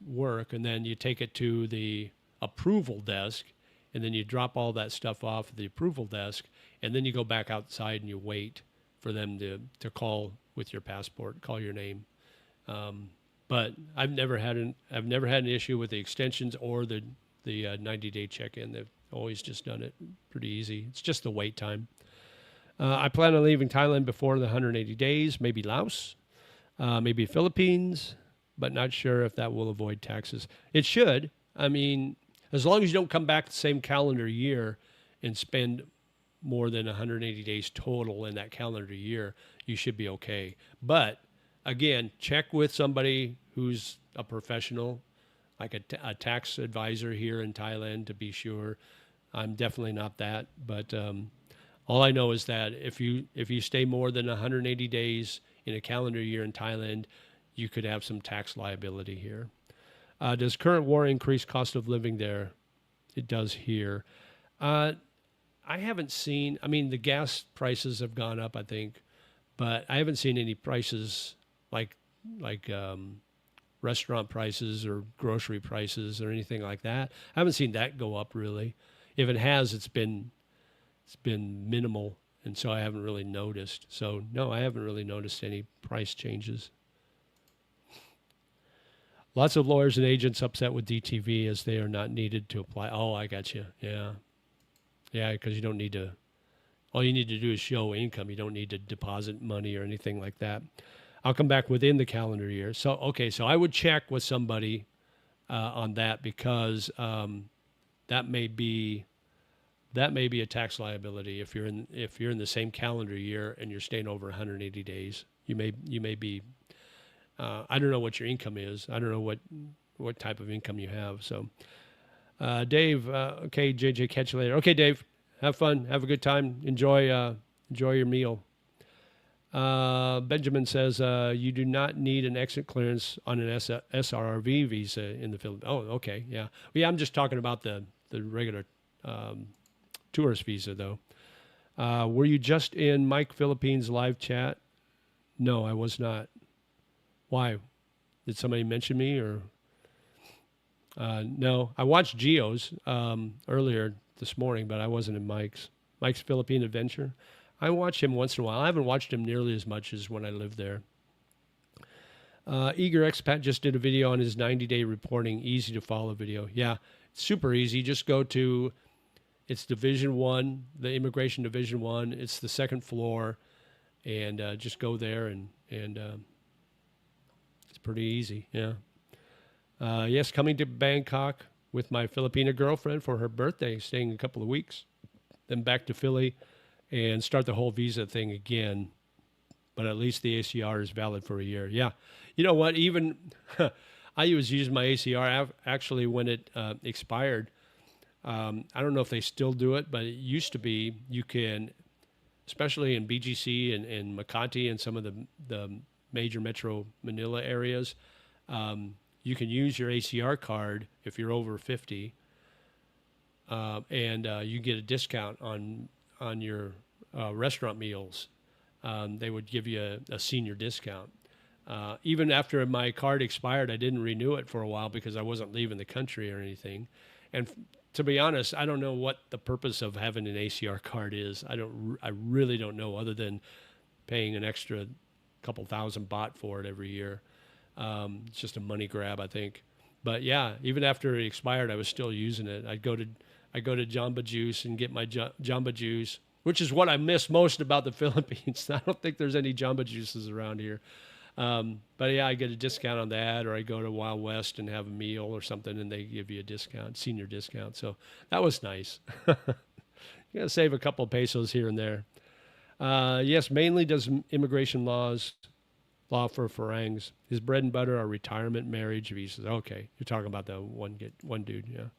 Speaker 1: work, and then you take it to the approval desk, and then you drop all that stuff off at the approval desk, and then you go back outside and you wait for them to call with your passport, call your name. But I've never had an issue with the extensions or the 90-day check-in. They've always just done it pretty easy. It's just the wait time. I plan on leaving Thailand before the 180 days, maybe Laos, maybe Philippines, but not sure if that will avoid taxes. It should. I mean, as long as you don't come back the same calendar year and spend more than 180 days total in that calendar year, you should be okay. But again, check with somebody who's a professional, like a tax advisor here in Thailand, to be sure. I'm definitely not that, but all I know is that if you stay more than 180 days in a calendar year in Thailand, you could have some tax liability here. Does current war increase cost of living there? It does here. I haven't seen, I mean, the gas prices have gone up, I think, but I haven't seen any prices like restaurant prices or grocery prices or anything like that. I haven't seen that go up really. If it has, it's been minimal, and so I haven't really noticed. So no, I haven't really noticed any price changes. Lots of lawyers and agents upset with DTV as they are not needed to apply. Oh, I got you. Yeah. Yeah, because you don't need to, all you need to do is show income. You don't need to deposit money or anything like that. I'll come back within the calendar year. So, okay, so I would check with somebody on that because that may be a tax liability if you're in the same calendar year and you're staying over 180 days. You may be. I don't know what your income is. I don't know what type of income you have. So, Dave, okay, JJ, catch you later. Okay, Dave, have fun, have a good time, enjoy your meal. Benjamin says you do not need an exit clearance on an SRRV visa in the Philippines. Oh, okay, yeah. I'm just talking about the regular tourist visa, though. Were you just in Mike Philippines live chat? No, I was not. Why? Did somebody mention me or? No, I watched Gio's earlier this morning, but I wasn't in Mike's Philippine Adventure. I watch him once in a while. I haven't watched him nearly as much as when I lived there. Eager Expat just did a video on his 90-day reporting, easy to follow video. Yeah, it's super easy. Just go to, it's Division 1, the Immigration Division 1. It's the second floor, and just go there, and it's pretty easy, yeah. Yes, coming to Bangkok with my Filipina girlfriend for her birthday, staying a couple of weeks, then back to Philly and start the whole visa thing again. But at least the ACR is valid for a year. Yeah. You know what? Even I was using my ACR actually when it expired. I don't know if they still do it, but it used to be you can, especially in BGC and Makati and some of the major Metro Manila areas, you can use your ACR card if you're over 50, and you get a discount on your restaurant meals. They would give you a senior discount. Even after my card expired, I didn't renew it for a while because I wasn't leaving the country or anything. And to be honest, I don't know what the purpose of having an ACR card is. I really don't know, other than paying an extra couple thousand baht for it every year. It's just a money grab, I think. But yeah, even after it expired, I was still using it. I'd go to Jamba Juice and get my Jamba Juice, which is what I miss most about the Philippines. I don't think there's any Jamba Juices around here. But yeah, I get a discount on that, or I go to Wild West and have a meal or something, and they give you a discount, senior discount. So that was nice. You got to save a couple of pesos here and there. Yes, mainly does immigration law for Farangs. His bread and butter are retirement, marriage, visas. Okay, you're talking about the one dude, yeah.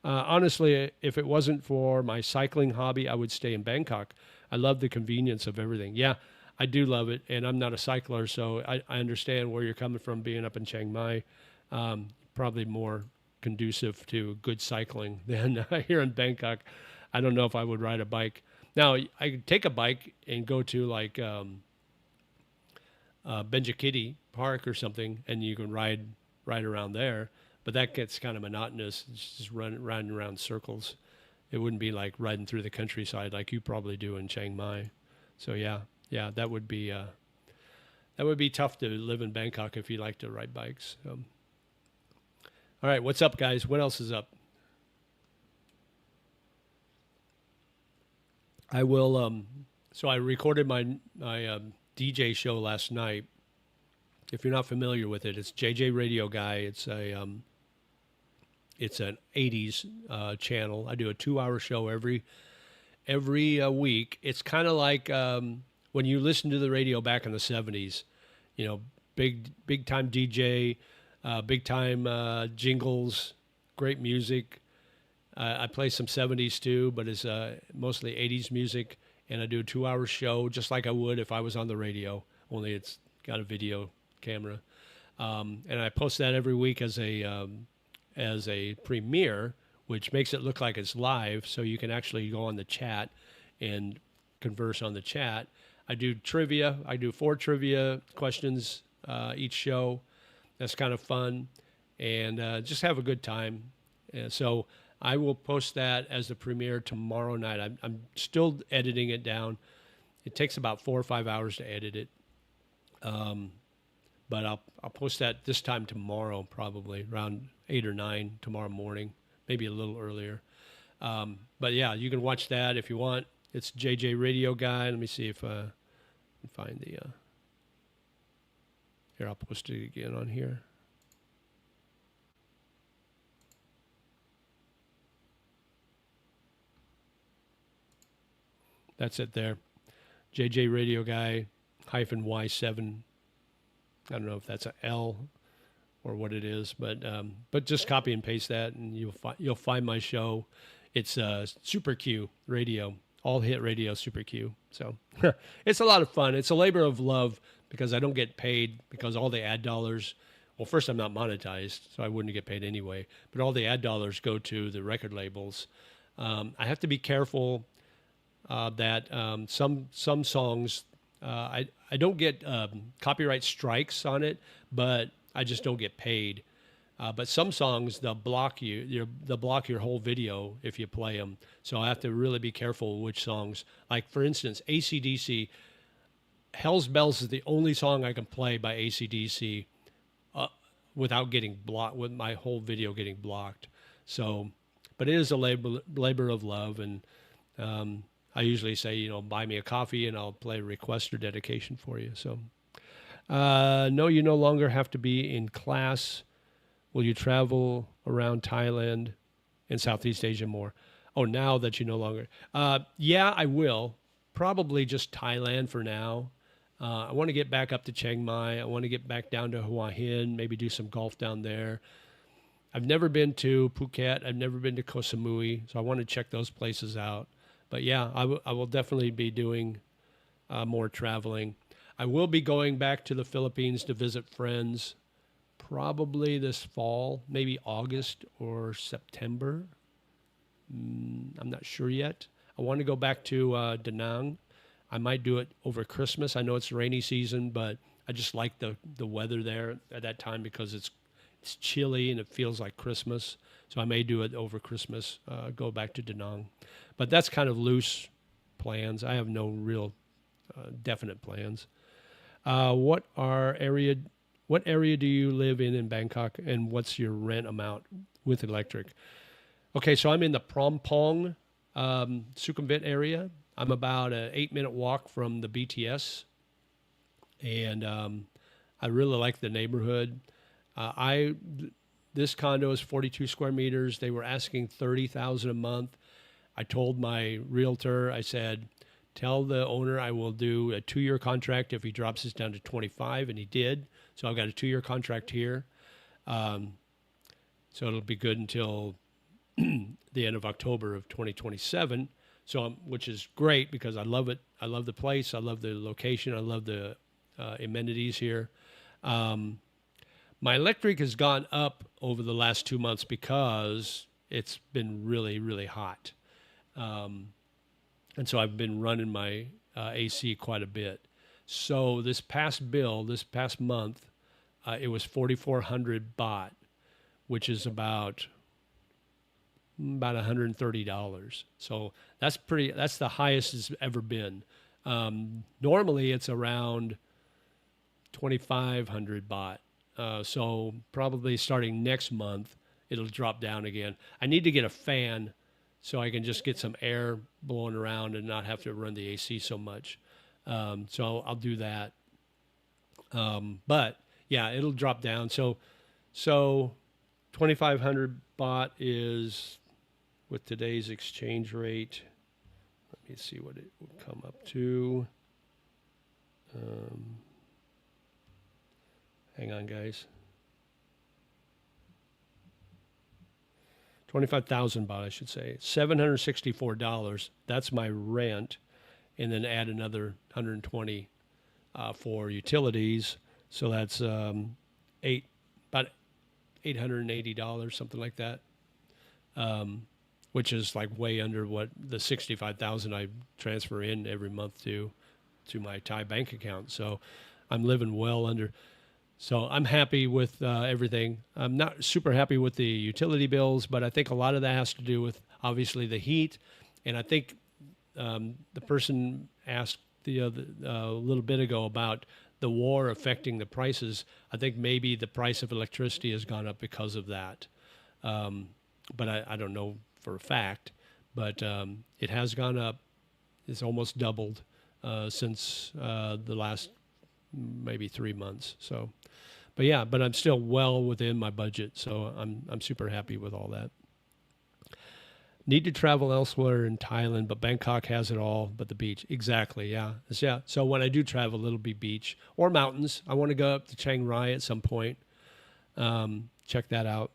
Speaker 1: Honestly, if it wasn't for my cycling hobby, I would stay in Bangkok. I love the convenience of everything. Yeah, I do love it, and I'm not a cycler, so I understand where you're coming from being up in Chiang Mai. Probably more conducive to good cycling than here in Bangkok. I don't know if I would ride a bike. Now, I could take a bike and go to like Benjikiti Park or something, and you can ride around there. But that gets kind of monotonous. It's just running around circles. It wouldn't be like riding through the countryside like you probably do in Chiang Mai. So yeah, that would be tough to live in Bangkok if you like to ride bikes. All right, what's up, guys? What else is up? I will. So I recorded my DJ show last night. If you're not familiar with it, it's JJ Radio Guy. It's an '80s channel. I do a 2-hour show every week. It's kind of like when you listen to the radio back in the '70s. You know, big time DJ, big time jingles, great music. I play some '70s too, but it's mostly '80s music. And I do a 2-hour show just like I would if I was on the radio. Only it's got a video camera, and I post that every week as a premiere, which makes it look like it's live, so you can actually go on the chat and converse on the chat. I do trivia. I do 4 trivia questions each show. That's kind of fun, and just have a good time. And so I will post that as the premiere tomorrow night. I'm still editing it down. It takes about 4 or 5 hours to edit it. But I'll post that this time tomorrow, probably around 8 or 9 tomorrow morning, maybe a little earlier. But yeah, you can watch that if you want. It's JJ Radio Guy. Let me see if I can find the. Here, I'll post it again on here. That's it there. JJ Radio Guy hyphen Y7. I don't know if that's an L or what it is, but just copy and paste that, and you'll find my show. It's Super Q Radio, all hit radio, Super Q. So it's a lot of fun. It's a labor of love because I don't get paid because all the ad dollars. Well, first I'm not monetized, so I wouldn't get paid anyway. But all the ad dollars go to the record labels. I have to be careful that some songs. I don't get copyright strikes on it, but I just don't get paid. But some songs they'll block they'll block your whole video if you play them. So I have to really be careful which songs. Like for instance, AC/DC, "Hell's Bells" is the only song I can play by AC/DC without getting blocked, with my whole video getting blocked. So, but it is a labor of love, and I usually say, buy me a coffee and I'll play a request or dedication for you. So, no, you no longer have to be in class. Will you travel around Thailand and Southeast Asia more? Oh, now that you no longer. Yeah, I will. Probably just Thailand for now. I want to get back up to Chiang Mai. I want to get back down to Hua Hin, maybe do some golf down there. I've never been to Phuket. I've never been to Koh Samui, so I want to check those places out. But yeah, I will definitely be doing more traveling. I will be going back to the Philippines to visit friends probably this fall, maybe August or September. I'm not sure yet. I want to go back to Da Nang. I might do it over Christmas. I know it's rainy season, but I just like the weather there at that time because it's chilly and it feels like Christmas. So I may do it over Christmas, go back to Da Nang. But that's kind of loose plans. I have no real definite plans. What area do you live in Bangkok, and what's your rent amount with electric? Okay, so I'm in the Phrom Phong Sukhumvit area. I'm about an 8-minute walk from the BTS, and I really like the neighborhood. This condo is 42 square meters. They were asking $30,000 a month. I told my realtor, I said, tell the owner I will do a 2-year contract if he drops this down to 25, and he did. So I've got a 2-year contract here. So it'll be good until the end of October of 2027. So, which is great because I love it. I love the place. I love the location. I love the amenities here. My electric has gone up over the last 2 months because it's been really, really hot. And so I've been running my AC quite a bit. So this past month, it was 4,400 baht, which is about $130. So that's the highest it's ever been. Normally it's around 2,500 baht. So probably starting next month, it'll drop down again. I need to get a fan so I can just get some air blowing around and not have to run the AC so much. So I'll do that. But yeah, it'll drop down. So 2,500 baht is, with today's exchange rate, let me see what it will come up to. Hang on, guys. 25,000 baht, I should say. $764. That's my rent, and then add another 120 for utilities. So that's about $880, something like that. Which is like way under what the 65,000 I transfer in every month to my Thai bank account. So I'm living well under. So I'm happy with everything. I'm not super happy with the utility bills, but I think a lot of that has to do with obviously the heat. And I think the person asked a little bit ago about the war affecting the prices. I think maybe the price of electricity has gone up because of that. But I don't know for a fact, but it has gone up. It's almost doubled since the last maybe 3 months. So, but I'm still well within my budget. So I'm super happy with all that. Need to travel elsewhere in Thailand, but Bangkok has it all, but the beach. Exactly. Yeah. So when I do travel, it'll be beach or mountains. I want to go up to Chiang Rai at some point. Check that out.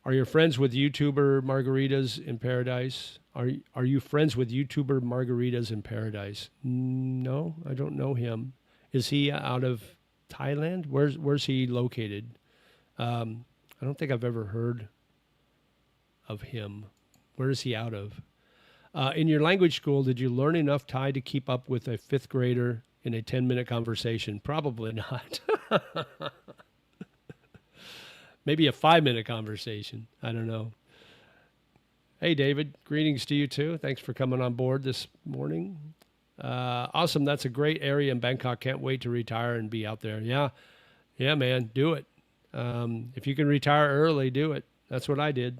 Speaker 1: Are you friends with YouTuber Margaritas in Paradise? Are you friends with YouTuber Margaritas in Paradise? No, I don't know him. Is he out of Thailand? Where's he located? I don't think I've ever heard of him. Where is he out of? In your language school, did you learn enough Thai to keep up with a 5th grader in a 10-minute conversation? Probably not. Maybe a 5-minute conversation. I don't know. Hey, David, greetings to you too. Thanks for coming on board this morning. Awesome. That's a great area in Bangkok. Can't wait to retire and be out there. Yeah, man, do it. If you can retire early, do it. That's what I did.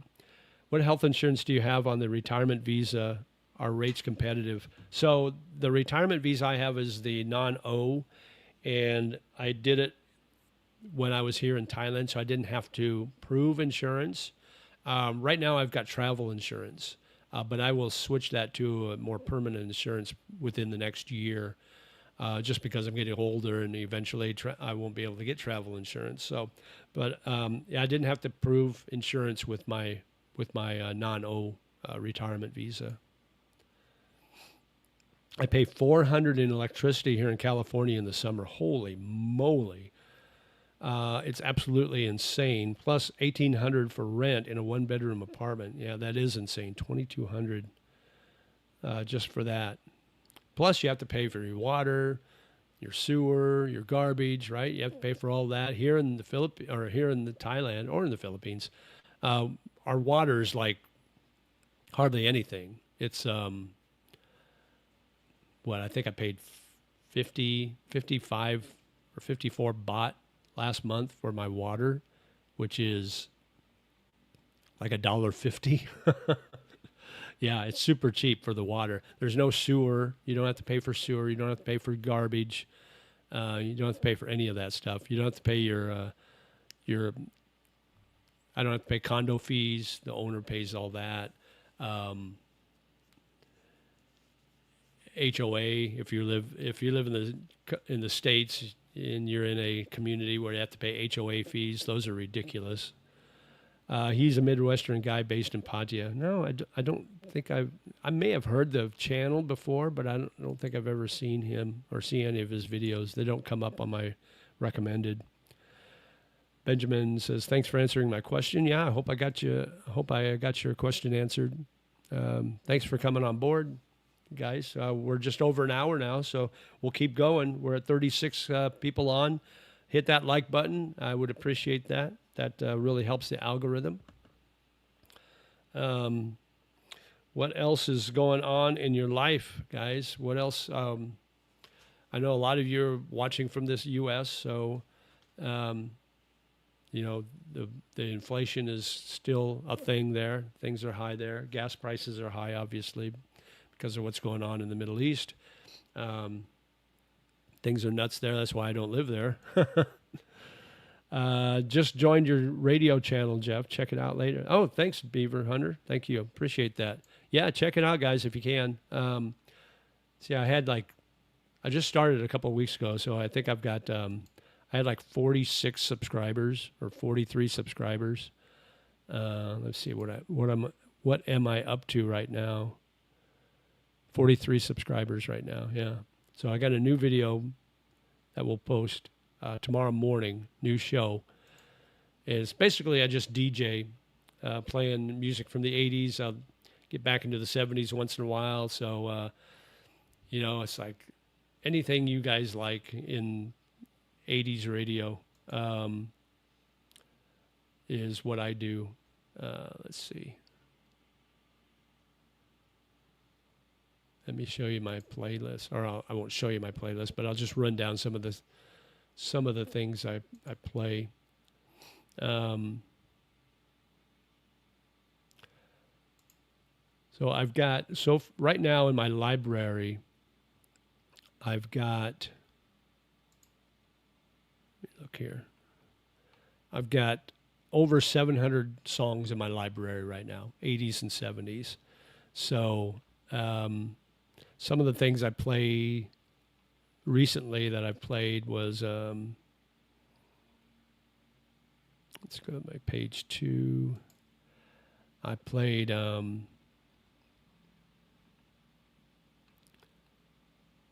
Speaker 1: What health insurance do you have on the retirement visa? Are rates competitive? So the retirement visa I have is the non-O, and I did it when I was here in Thailand, so I didn't have to prove insurance. Right now I've got travel insurance, but I will switch that to a more permanent insurance within the next year, just because I'm getting older and eventually I won't be able to get travel insurance. So, but yeah, I didn't have to prove insurance with my non-O retirement visa. I pay $400 in electricity here in California in the summer. Holy moly. It's absolutely insane. Plus $1,800 for rent in a 1-bedroom apartment. Yeah, that is insane. $2,200 just for that. Plus you have to pay for your water, your sewer, your garbage, right? You have to pay for all that here in the Thailand or in the Philippines. Our water is like hardly anything. It's I think I paid 55 or 54 baht last month for my water, which is like $1.50. Yeah, it's super cheap for the water. There's no sewer. You don't have to pay for sewer. You don't have to pay for garbage. You don't have to pay for any of that stuff. You don't have to pay your I don't have to pay condo fees. The owner pays all that. HOA. If you live in the States and you're in a community where you have to pay HOA fees, those are ridiculous. He's a Midwestern guy based in Pontiac. No, I don't think I may have heard the channel before, but I don't think I've ever seen him or see any of his videos. They don't come up on my recommended. Benjamin says, "Thanks for answering my question." Yeah, I hope I got your question answered. Thanks for coming on board, guys. We're just over an hour now, so we'll keep going. We're at 36 people on. Hit that like button. I would appreciate that. That really helps the algorithm. What else is going on in your life, guys? What else? I know a lot of you are watching from this U.S., so you know, the inflation is still a thing there. Things are high there. Gas prices are high, obviously, because of what's going on in the Middle East. Things are nuts there. That's why I don't live there. Just joined your radio channel, Jeff. Check it out later. Oh, thanks, Beaver Hunter. Thank you. Appreciate that. Yeah, check it out, guys, if you can. See, I just started a couple of weeks ago, so I think I've got, I had like 46 subscribers or 43 subscribers. Let's see what am I up to right now? 43 subscribers right now. Yeah. So I got a new video that we'll post tomorrow morning, new show. It's basically I just DJ, playing music from the 80s. I'll get back into the 70s once in a while. So, you know, it's like anything you guys like in 80s radio is what I do. Let's see. Let me show you my playlist, or I won't show you my playlist, but I'll just run down some of the things I play. So I've got, right now in my library, I've got, look here, I've got over 700 songs in my library right now, 80s and 70s. So some of the things I play recently that I've played was, let's go to my page 2. I played,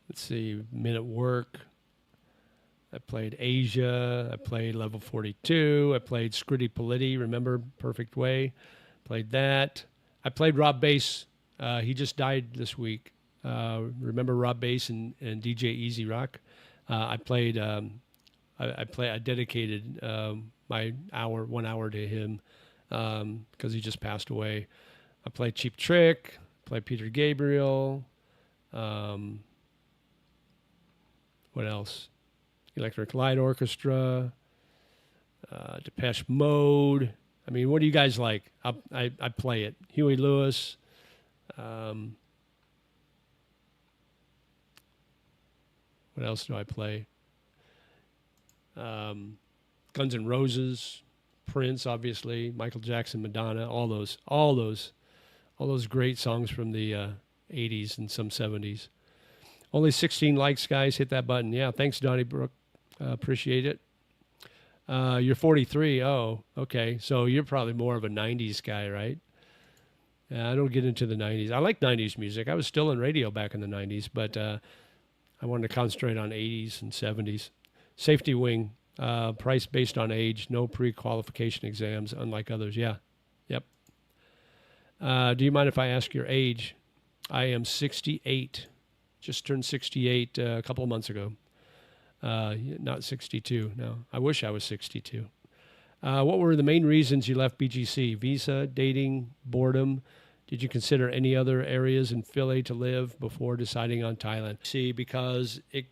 Speaker 1: let's see, Men at Work. I played Asia. I played Level 42. I played Scritti Politti, remember Perfect Way. Played that. I played Rob Bass. He just died this week. Remember Rob Bass and DJ Easy Rock? I played. I dedicated my 1 hour to him because he just passed away. I played Cheap Trick. Played Peter Gabriel. What else? Electric Light Orchestra. Depeche Mode. I mean, what do you guys like? I play it. Huey Lewis. What else do I play? Guns N' Roses, Prince, obviously, Michael Jackson, Madonna, all those great songs from the 80s and some 70s. Only 16 likes, guys. Hit that button. Yeah, thanks, Donnie Brook. Appreciate it. You're 43. Oh, okay. So you're probably more of a 90s guy, right? I don't get into the 90s. I like 90s music. I was still in radio back in the 90s, but I wanted to concentrate on 80s and 70s. Safety wing, price based on age, no pre-qualification exams, unlike others. Yeah, yep. Do you mind if I ask your age? I am 68. Just turned 68 a couple of months ago. Not 62, no. I wish I was 62. What were the main reasons you left BGC? Visa, dating, boredom? Did you consider any other areas in Philly to live before deciding on Thailand? See, because it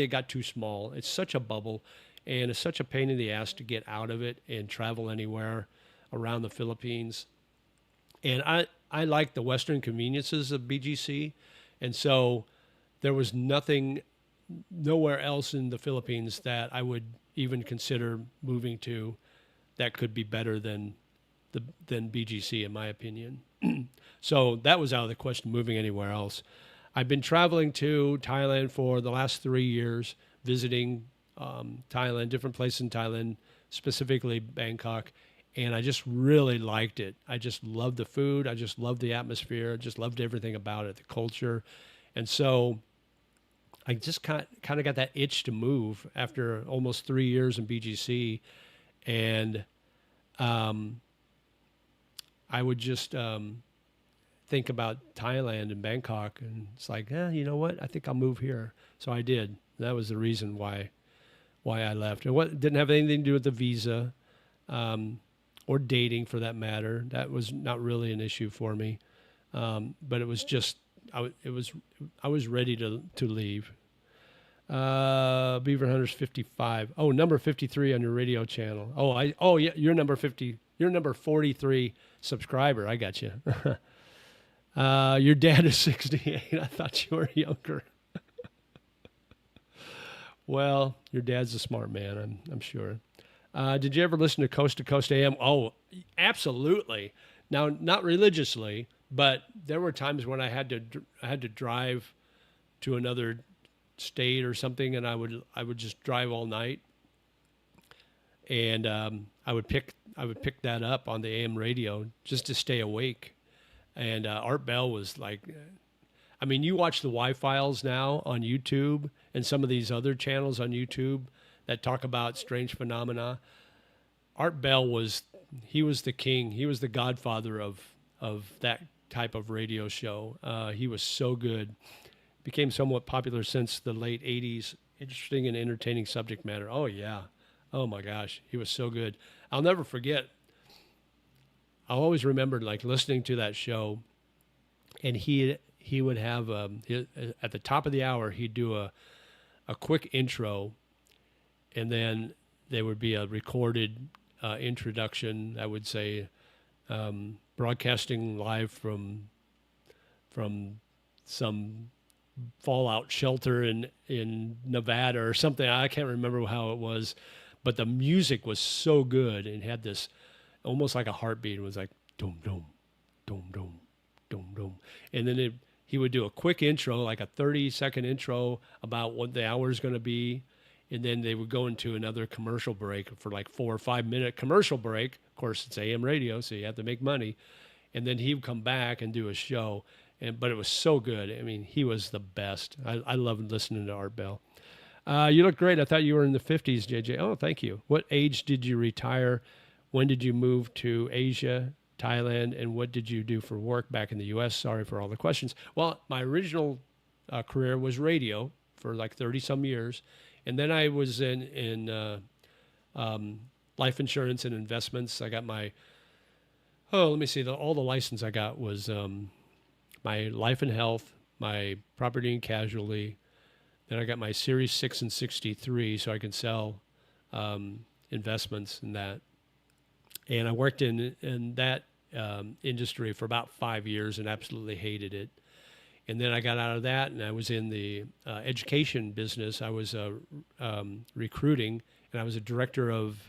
Speaker 1: got too small. It's such a bubble, and it's such a pain in the ass to get out of it and travel anywhere around the Philippines. And I like the Western conveniences of BGC, and so there was nowhere else in the Philippines that I would even consider moving to that could be better than BGC, in my opinion. So that was out of the question, moving anywhere else. I've been traveling to Thailand for the last 3 years, visiting Thailand, different places in Thailand, specifically Bangkok, and I just really liked it. I just loved the food. I just loved the atmosphere. I just loved everything about it, the culture, and so I just kind of got that itch to move after almost 3 years in BGC, and I would just think about Thailand and Bangkok, and it's like, you know what? I think I'll move here. So I did. That was the reason why I left. And what didn't have anything to do with the visa, or dating for that matter. That was not really an issue for me. But it was just I was ready to leave. Beaver Hunters 55. Oh, number 53 on your radio channel. Oh yeah, you're number 50. You're number 43 subscriber. I got you. Your dad is 68. I thought you were younger. Well, your dad's a smart man, I'm sure. Did you ever listen to Coast AM? Oh, absolutely. Now, not religiously, but there were times when I had to drive to another state or something, and I would just drive all night, and I would pick that up on the AM radio just to stay awake. And Art Bell was like, I mean, you watch the Y-Files now on YouTube and some of these other channels on YouTube that talk about strange phenomena. Art Bell was the king. He was the godfather of that type of radio show. He was so good. Became somewhat popular since the late 80s. Interesting and entertaining subject matter. Oh, yeah. Oh, my gosh. He was so good. I'll never forget. I'll always remember like listening to that show, and he would have at the top of the hour, he'd do a quick intro, and then there would be a recorded introduction. I would say broadcasting live from some fallout shelter in Nevada or something. I can't remember how it was, but the music was so good and had this almost like a heartbeat. It was like dum dum dum dum dum dum, and then he would do a quick intro, like a 30-second intro about what the hour is going to be, and then they would go into another commercial break for like 4 or 5 minute commercial break. Of course, it's AM radio, so you have to make money, and then he would come back and do a show. But it was so good. I mean, he was the best. I loved listening to Art Bell. You look great. I thought you were in the 50s, JJ. Oh, thank you. What age did you retire? When did you move to Asia, Thailand, and what did you do for work back in the U.S.? Sorry for all the questions. Well, my original career was radio for like 30-some years, and then I was in life insurance and investments. I got my, let me see, all the license I got was my life and health, my property and casualty. Then I got my Series 6 and 63, so I can sell investments in that. And I worked in that industry for about 5 years and absolutely hated it. And then I got out of that, and I was in the education business. I was recruiting, and I was a director of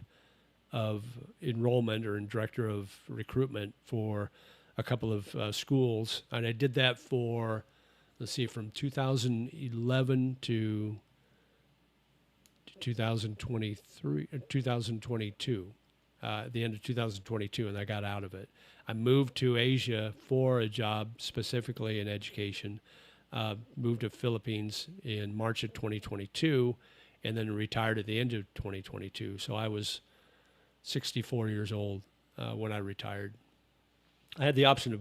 Speaker 1: enrollment or director of recruitment for a couple of schools. And I did that for, from 2011 to 2022. The end of 2022, and I got out of it. I moved to Asia for a job specifically in education, moved to Philippines in March of 2022, and then retired at the end of 2022. So I was 64 years old when I retired. I had the option of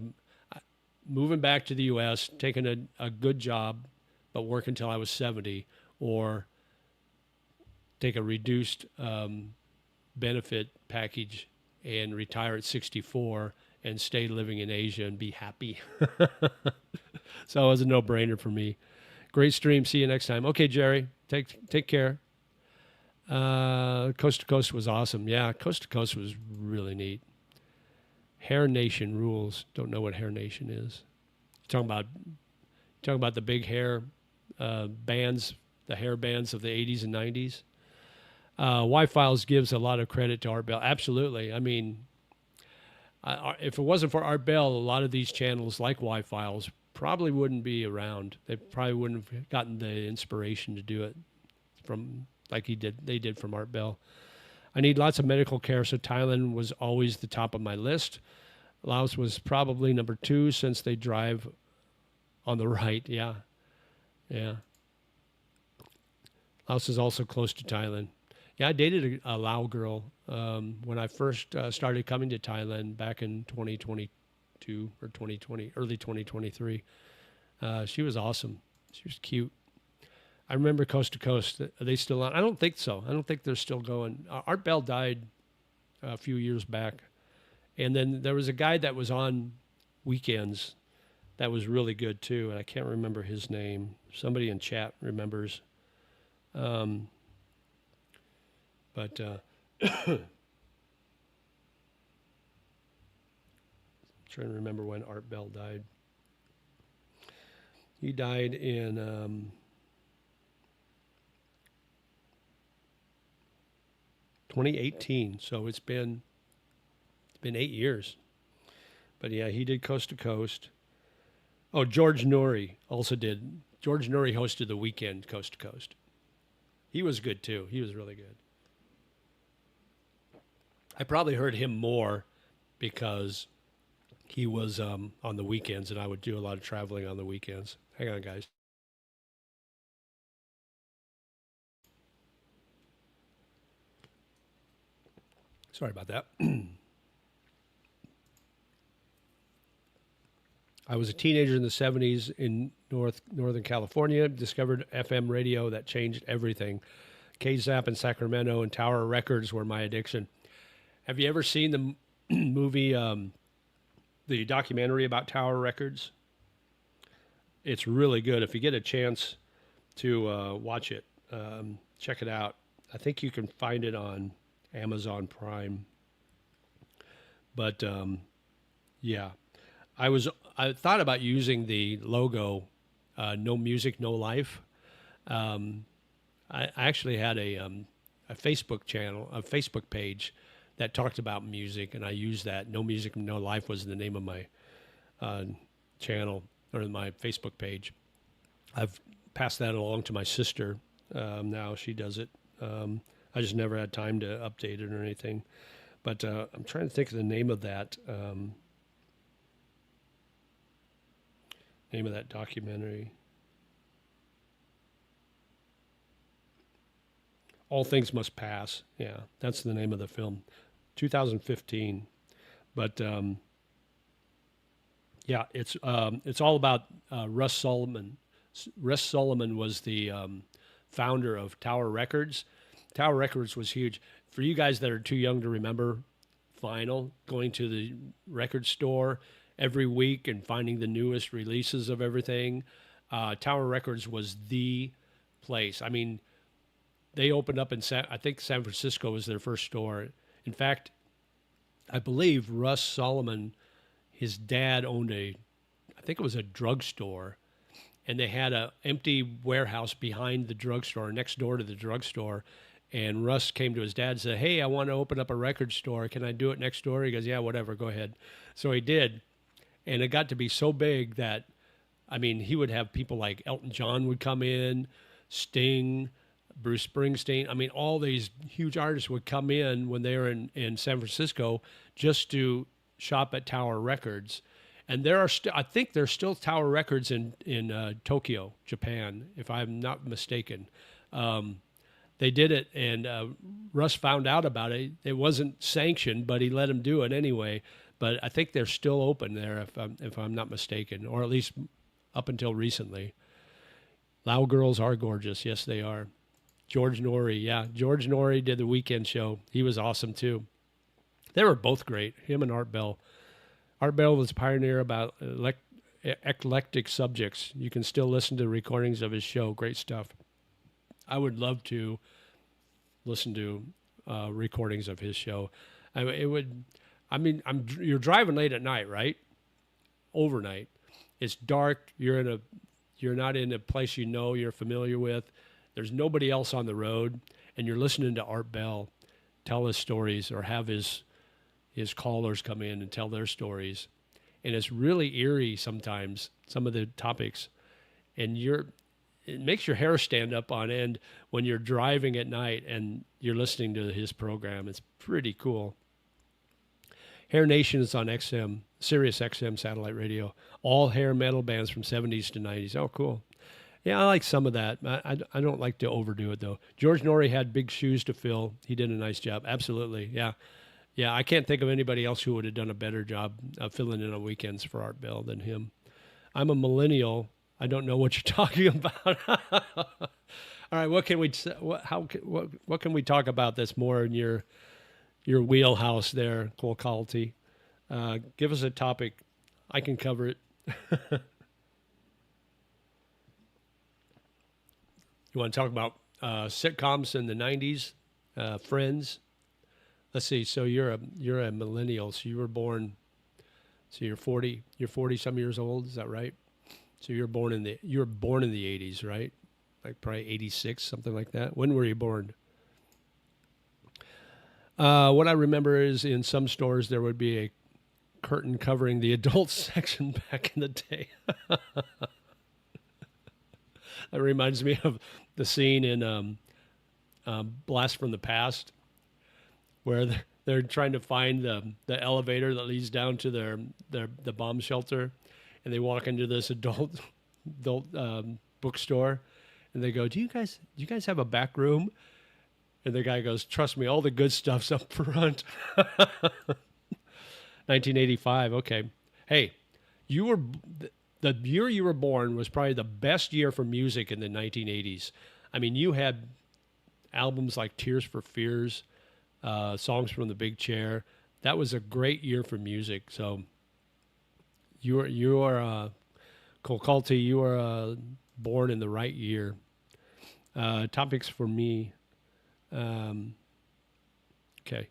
Speaker 1: moving back to the U.S., taking a good job, but work until I was 70, or take a reduced benefit package and retire at 64 and stay living in Asia and be happy. So it was a no-brainer for me. Great stream. See you next time. Okay, Jerry, take care. Coast to Coast was awesome. Yeah, Coast to Coast was really neat. Hair Nation rules. Don't know what Hair Nation is. Talking about the big hair bands, the hair bands of the 80s and 90s. Y-Files gives a lot of credit to Art Bell. Absolutely. I mean, if it wasn't for Art Bell, a lot of these channels like Y-Files probably wouldn't be around. They probably wouldn't have gotten the inspiration to do it from like they did from Art Bell. I need lots of medical care, so Thailand was always the top of my list. Laos was probably number 2 since they drive on the right. Yeah. Yeah. Laos is also close to Thailand. Yeah, I dated a Lao girl when I first started coming to Thailand back in 2022 or 2020, early 2023. She was awesome. She was cute. I remember Coast to Coast. Are they still on? I don't think so. I don't think they're still going. Art Bell died a few years back. And then there was a guy that was on weekends that was really good too. And I can't remember his name. Somebody in chat remembers. I'm trying to remember when Art Bell died. He died in 2018. So it's been 8 years. But yeah, he did Coast to Coast. Oh, George Norrie also did. George Norrie hosted the weekend Coast to Coast. He was good too. He was really good. I probably heard him more because he was on the weekends, and I would do a lot of traveling on the weekends. Hang on, guys. Sorry about that. I was a teenager in the 70s in Northern California, discovered FM radio that changed everything. KZAP in Sacramento and Tower Records were my addiction. Have you ever seen the movie, the documentary about Tower Records? It's really good. If you get a chance to watch it, check it out. I think you can find it on Amazon Prime. But yeah, I thought about using the logo, No Music, No Life. I actually had a Facebook channel, a Facebook page that talked about music, and I used that. No Music, No Life was the name of my channel or my Facebook page. I've passed that along to my sister. Now she does it. I just never had time to update it or anything. But I'm trying to think of the name of that. Name of that documentary. All Things Must Pass. Yeah, that's the name of the film. 2015. But yeah, it's all about Russ Solomon. Russ Solomon was the founder of Tower Records. Tower Records was huge. For you guys that are too young to remember vinyl, going to the record store every week and finding the newest releases of everything, Tower Records was the place. I mean, they opened up in I think San Francisco was their first store. In fact, I believe Russ Solomon, his dad owned I think it was a drugstore, and they had an empty warehouse behind the drugstore, next door to the drugstore. And Russ came to his dad and said, "Hey, I want to open up a record store. Can I do it next door?" He goes, "Yeah, whatever, go ahead." So he did. And it got to be so big that, I mean, he would have people like Elton John would come in, Sting, Bruce Springsteen. I mean, all these huge artists would come in when they were in San Francisco just to shop at Tower Records. And there are I think there's still Tower Records in Tokyo, Japan, if I'm not mistaken. They did it, and Russ found out about it. It wasn't sanctioned, but he let him do it anyway. But I think they're still open there, if I'm not mistaken, or at least up until recently. Lao girls are gorgeous. Yes, they are. George Norrie, yeah. George Norrie did the weekend show. He was awesome, too. They were both great, him and Art Bell. Art Bell was a pioneer about eclectic subjects. You can still listen to recordings of his show. Great stuff. I would love to listen to recordings of his show. You're driving late at night, right? Overnight. It's dark. You're not in a place you're familiar with. There's nobody else on the road, and you're listening to Art Bell tell his stories or have his callers come in and tell their stories. and it's really eerie sometimes, some of the topics. And it makes your hair stand up on end when you're driving at night and you're listening to his program. It's pretty cool. Hair Nation is on XM, Sirius XM satellite radio. All hair metal bands from 70s to 90s. Oh, cool. Yeah, I like some of that. I don't like to overdo it, though. George Norrie had big shoes to fill. He did a nice job. Absolutely. Yeah. Yeah, I can't think of anybody else who would have done a better job of filling in on weekends for Art Bell than him. I'm a millennial. I don't know what you're talking about. All right, what can we talk about that's more in your wheelhouse there, Cole Calty? Give us a topic. I can cover it. You want to talk about sitcoms in the 90s, Friends? Let's see. So you're a millennial. So you were born. So you're 40. You're 40 some years old. Is that right? So you were born in the 80s, right? Like probably 86, something like that. When were you born? What I remember is in some stores there would be a curtain covering the adult section back in the day. That reminds me of the scene in Blast from the Past, where they're trying to find the elevator that leads down to the bomb shelter, and they walk into this adult bookstore, and they go, "Do you guys have a back room?" And the guy goes, "Trust me, all the good stuff's up front." 1985. Okay, hey, the year you were born was probably the best year for music in the 1980s. I mean, you had albums like Tears for Fears, songs from The Big Chair. That was a great year for music. So you are Cole Calty, you are born in the right year. Topics for me. Okay.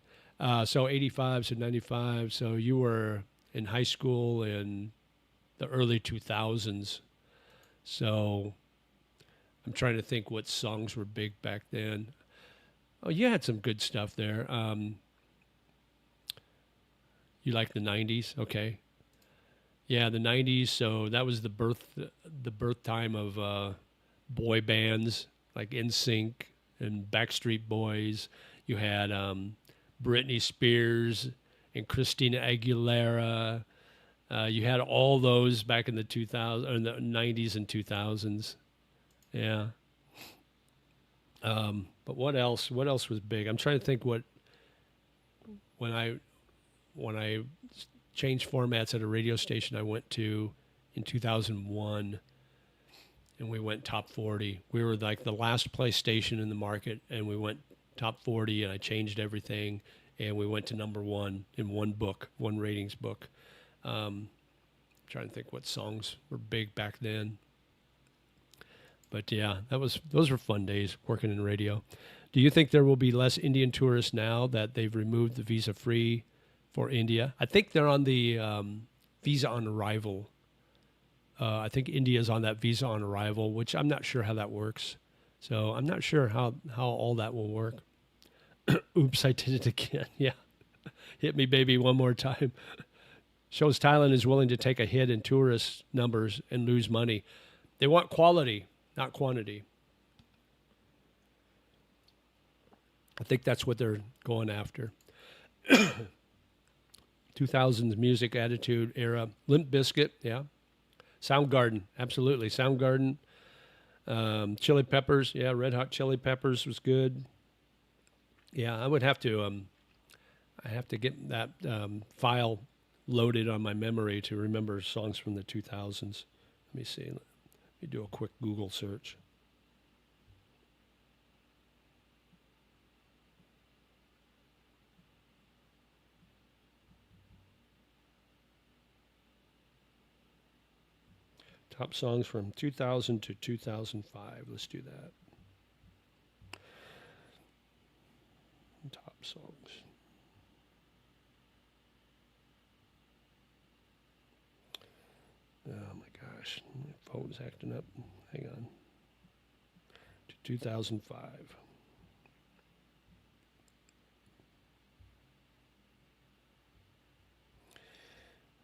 Speaker 1: So 85 to 95. So you were in high school in the early 2000s. So I'm trying to think what songs were big back then. Oh, you had some good stuff there. You like the 90s? Okay. Yeah, the 90s. So that was the birth time of boy bands like NSYNC and Backstreet Boys. You had Britney Spears and Christina Aguilera. You had all those back in the 2000s, or the 90s and 2000s. Yeah. But what else? What else was big? I'm trying to think when I changed formats at a radio station I went to in 2001, and we went top 40. We were like the last place station in the market, and we went top 40, and I changed everything, and we went to number one in one ratings book. Trying to think what songs were big back then. But yeah, those were fun days working in radio. Do you think there will be less Indian tourists now that they've removed the visa free for India? I think they're on the visa on arrival. I think India's on that visa on arrival, which I'm not sure how that works. So I'm not sure how all that will work. Oops, I did it again. Yeah. Hit me, baby, one more time. Shows Thailand is willing to take a hit in tourist numbers and lose money. They want quality, not quantity. I think that's what they're going after. 2000s music attitude era. Limp Bizkit, yeah. Soundgarden, absolutely. Soundgarden. Chili Peppers, yeah. Red Hot Chili Peppers was good. Yeah, I would have to. I have to get that file loaded on my memory to remember songs from the 2000s. Let me see. Let me do a quick Google search. Top songs from 2000 to 2005. Let's do that. Top songs. Oh my gosh, my phone's acting up. Hang on. To 2005.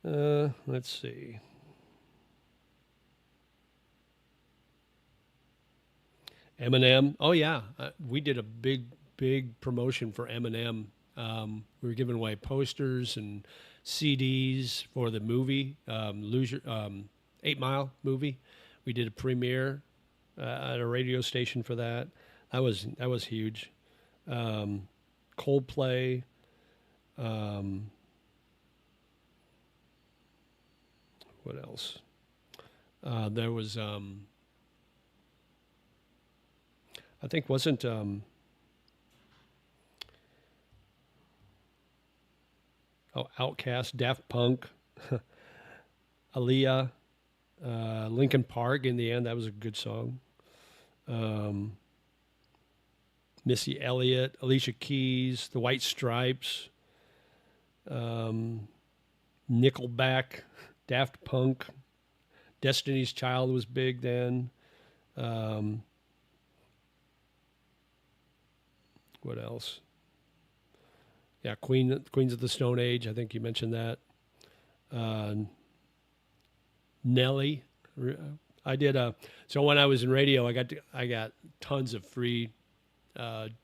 Speaker 1: Let's see. Eminem. Oh yeah, we did a big promotion for Eminem. We were giving away posters and CDs for the movie, Loser, 8 Mile movie. We did a premiere at a radio station for that. That was huge. Um, Coldplay. Um, what else? There was I think wasn't Outcast, Daft Punk, Aaliyah, Linkin Park. In the end, that was a good song. Um, Missy Elliott, Alicia Keys, The White Stripes, um, Nickelback, Daft Punk, Destiny's Child was big then. Um, what else? Yeah, Queens of the Stone Age. I think you mentioned that. Uh, Nelly. I did a so when I was in radio, I got tons of free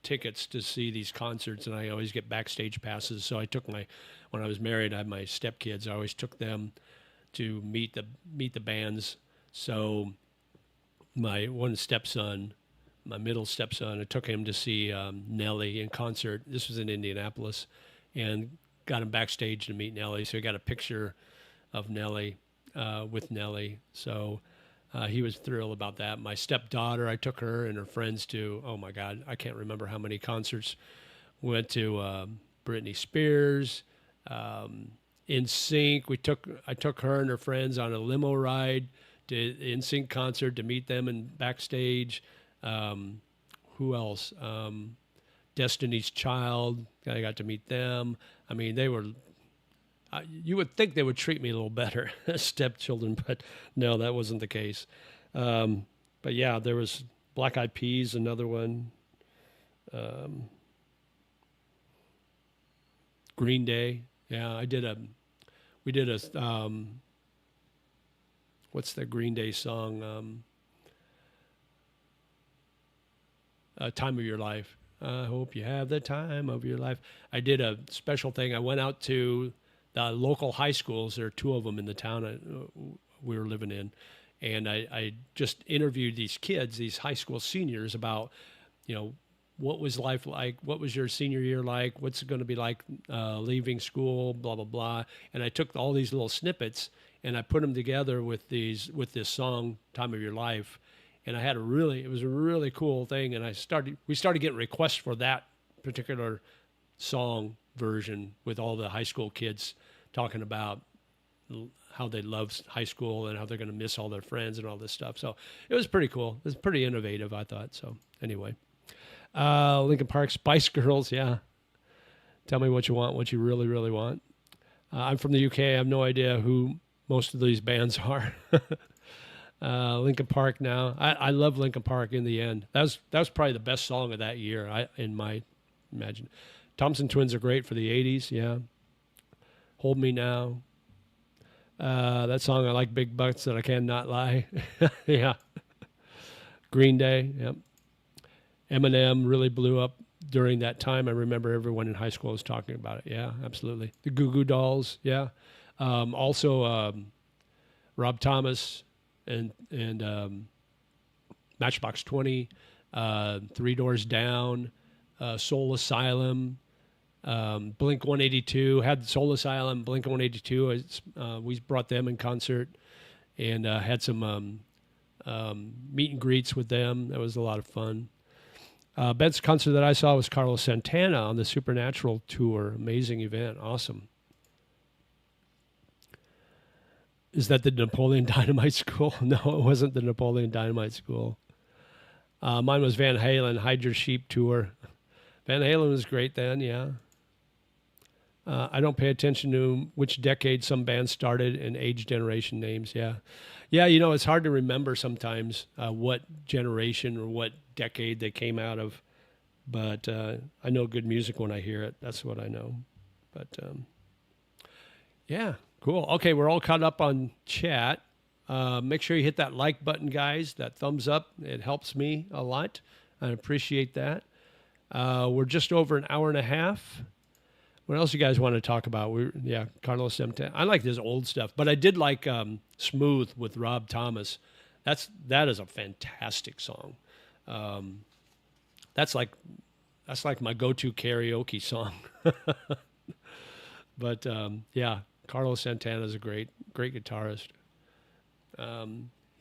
Speaker 1: tickets to see these concerts, and I always get backstage passes. So I took my when I was married, I had my stepkids. I always took them to meet the bands. So my one stepson, my middle stepson, I took him to see Nelly in concert. This was in Indianapolis, and got him backstage to meet Nelly. So he got a picture of Nelly with Nelly. So he was thrilled about that. My stepdaughter, I took her and her friends to, oh my God, I can't remember how many concerts. Went to Britney Spears, In Sync. I took her and her friends on a limo ride to In Sync concert to meet them in backstage. Who else? Destiny's Child. I got to meet them. I mean, they were. You would think they would treat me a little better as stepchildren, but no, that wasn't the case. But yeah, there was Black Eyed Peas, another one. Um, Green Day. Yeah, we did a, what's the Green Day song? Time of Your Life. I hope you have the time of your life. I did a special thing. I went out to the local high schools. There are two of them in the town we were living in. And I just interviewed these kids, these high school seniors, about, what was life like? What was your senior year like? What's it going to be like leaving school? Blah blah blah. And I took all these little snippets and I put them together with this song, "Time of Your Life." And it was a really cool thing. And we started getting requests for that particular song version with all the high school kids talking about how they love high school and how they're going to miss all their friends and all this stuff. So it was pretty cool. It was pretty innovative, I thought. So anyway. Lincoln Park, Spice Girls, yeah. Tell me what you want, what you really, really want. I'm from the UK. I have no idea who most of these bands are. Lincoln Park now. I love Lincoln Park in the end. That was probably the best song of that year, in my imagine. Thompson Twins are great for the 80s, yeah. Hold Me Now. That song, I like Big Butts That I Cannot Lie. Yeah. Green Day, yep. Eminem really blew up during that time. I remember everyone in high school was talking about it. Yeah, absolutely. The Goo Goo Dolls. Yeah. Also, Rob Thomas and Matchbox 20, Three Doors Down, Soul Asylum, Blink 182. Had Soul Asylum, Blink 182. We brought them in concert and had some meet and greets with them. That was a lot of fun. Best concert that I saw was Carlos Santana on the Supernatural tour. Amazing event. Awesome. Is that the Napoleon Dynamite School? No, it wasn't the Napoleon Dynamite School. Mine was Van Halen, Hide Your Sheep tour. Van Halen was great then, yeah. I don't pay attention to which decade some bands started and age generation names, yeah. Yeah, it's hard to remember sometimes what generation or what decade they came out of. But I know good music when I hear it. That's what I know. But, yeah, Cool. Okay, we're all caught up on chat. Make sure you hit that like button, guys. That thumbs up. It helps me a lot. I appreciate that. We're just over an hour and a half. What else you guys want to talk about? Carlos Santana. I like this old stuff, but I did like "Smooth" with Rob Thomas. That is a fantastic song. That's like my go-to karaoke song. But yeah, Carlos Santana is a great guitarist.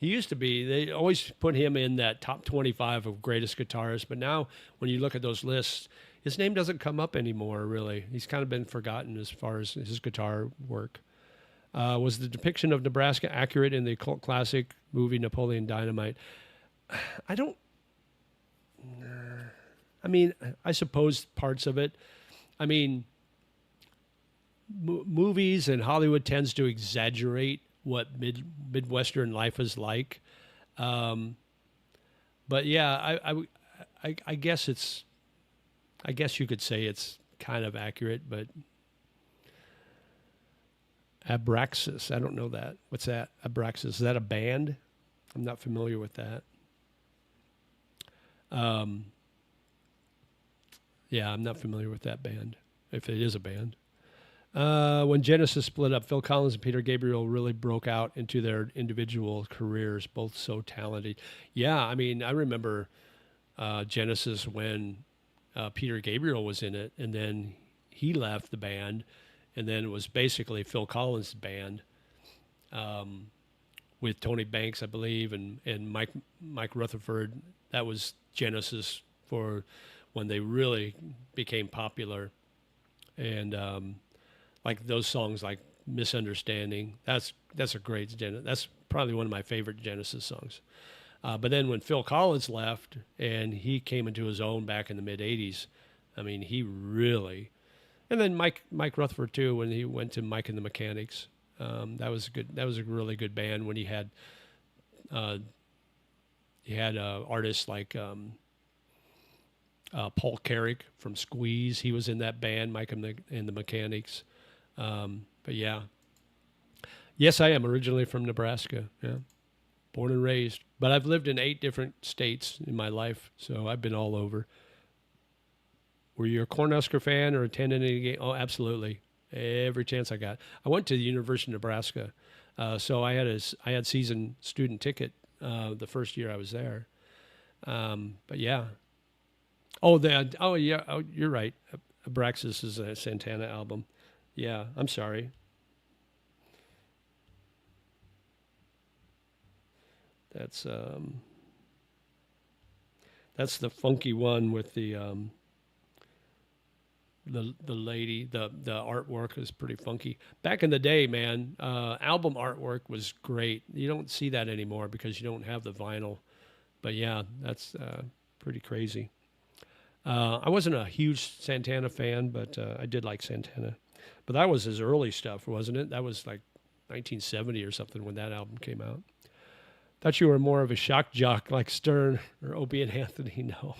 Speaker 1: He used to be. They always put him in that top 25 of greatest guitarists, but now when you look at those lists, his name doesn't come up anymore, really. He's kind of been forgotten as far as his guitar work. Was the depiction of Nebraska accurate in the cult classic movie Napoleon Dynamite? I suppose parts of it. I mean, movies and Hollywood tends to exaggerate what Midwestern life is like. But yeah, I guess you could say it's kind of accurate, but Abraxas, I don't know that. What's that? Abraxas, is that a band? I'm not familiar with that. Yeah, I'm not familiar with that band, if it is a band. When Genesis split up, Phil Collins and Peter Gabriel really broke out into their individual careers, both so talented. Yeah, I mean, I remember Genesis when Peter Gabriel was in it, and then he left the band, and then it was basically Phil Collins' band with Tony Banks, I believe, and Mike Rutherford. That was Genesis for when they really became popular. And like those songs like Misunderstanding, that's a great Genesis. That's probably one of my favorite Genesis songs. But then when Phil Collins left and he came into his own back in the mid 80s, I mean, he really, and then Mike Rutherford too, when he went to Mike and the Mechanics, that was good. That was a really good band when he had artists like Paul Carrick from Squeeze. He was in that band, Mike and the Mechanics. But yeah, yes, I am originally from Nebraska. Yeah, born and raised. But I've lived in 8 different states in my life, so I've been all over. Were you a Cornhusker fan or attended any game? Oh, absolutely. Every chance I got. I went to the University of Nebraska, so I had season student ticket the first year I was there. But yeah. You're right. Abraxas is a Santana album. Yeah, I'm sorry. That's the funky one with the lady. The artwork is pretty funky. Back in the day, man, album artwork was great. You don't see that anymore because you don't have the vinyl. But yeah, that's pretty crazy. I wasn't a huge Santana fan, but I did like Santana. But that was his early stuff, wasn't it? That was like 1970 or something when that album came out. Thought you were more of a shock jock like Stern or Opie and Anthony. No.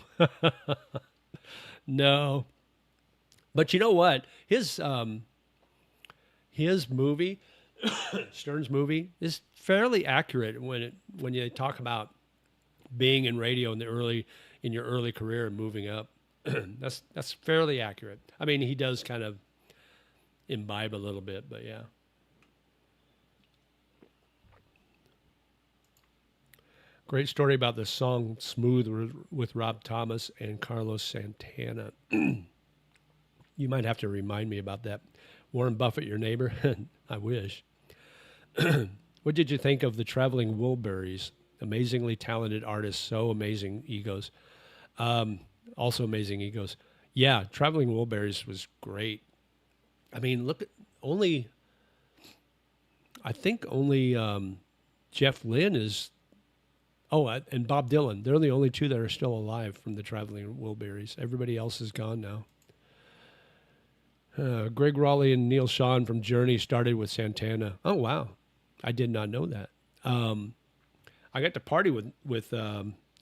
Speaker 1: No. But you know what? His movie, Stern's movie, is fairly accurate when you talk about being in radio in your early career and moving up. That's fairly accurate. I mean, he does kind of imbibe a little bit, but yeah. Great story about the song "Smooth" with Rob Thomas and Carlos Santana. You might have to remind me about that. Warren Buffett, your neighbor? I wish. What did you think of the Traveling Wilburys? Amazingly talented artists, so amazing egos. Also amazing egos. Yeah, Traveling Wilburys was great. I mean, I think only Jeff Lynne is, and Bob Dylan. They're the only 2 that are still alive from the Traveling Wilburys. Everybody else is gone now. Greg Raleigh and Neil Sean from Journey started with Santana. Oh, wow. I did not know that. I got to party with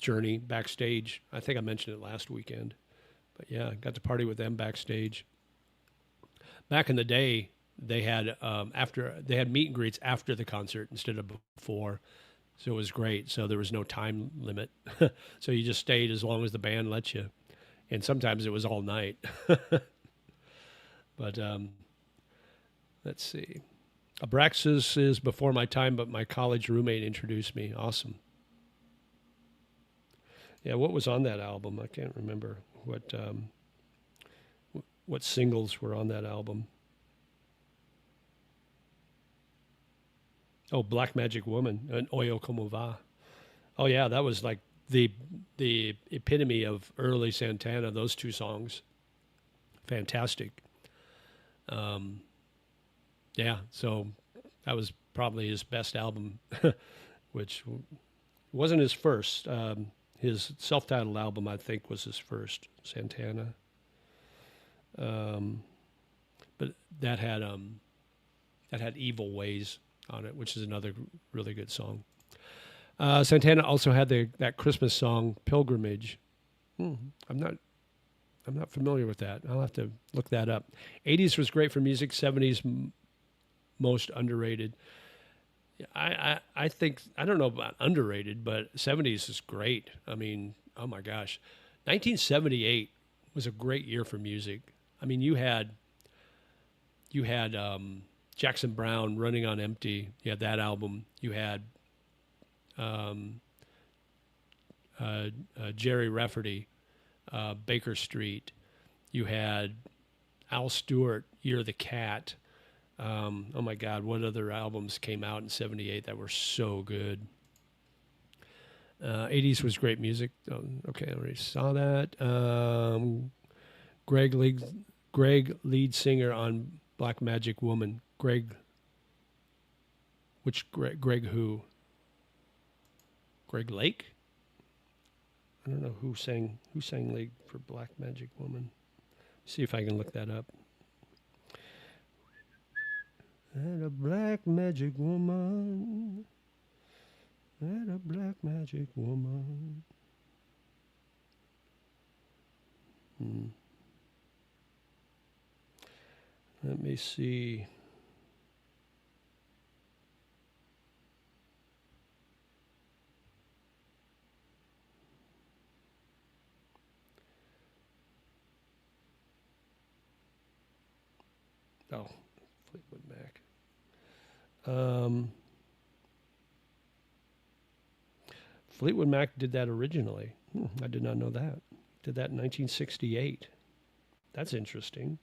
Speaker 1: Journey backstage. I think I mentioned it last weekend. But yeah, got to party with them backstage. Back in the day, they had meet and greets after the concert instead of before, so it was great. So there was no time limit, so you just stayed as long as the band let you, and sometimes it was all night. But let's see. Abraxas is before my time, but my college roommate introduced me. Awesome. Yeah, what was on that album? I can't remember what singles were on that album. Oh, Black Magic Woman and Oyo Como Va. Oh yeah, that was like the epitome of early Santana. Those two songs, fantastic. Um, yeah, so that was probably his best album, which wasn't his first. His self-titled album, I think, was his first, Santana. Um, but that had Evil Ways on it, which is another really good song. Santana also had that Christmas song Pilgrimage. I'm not familiar with that. I'll have to look that up. 80s was great for music. 70s most underrated. I think, I don't know about underrated, but 70s is great. I mean, oh my gosh. 1978 was a great year for music. I mean, you had Jackson Browne, Running on Empty. You had that album. You had Jerry Rafferty, Baker Street. You had Al Stewart, You're the Cat. Oh my God, what other albums came out in '78 that were so good? 80s was great music. Oh, okay, I already saw that. Greg, lead singer on Black Magic Woman. Greg who? Greg Lake? I don't know who sang lead for Black Magic Woman. See if I can look that up. And a black magic woman. And a black magic woman. Let me see. Oh, Fleetwood Mac. Fleetwood Mac did that originally. I did not know that. Did that in 1968. That's interesting.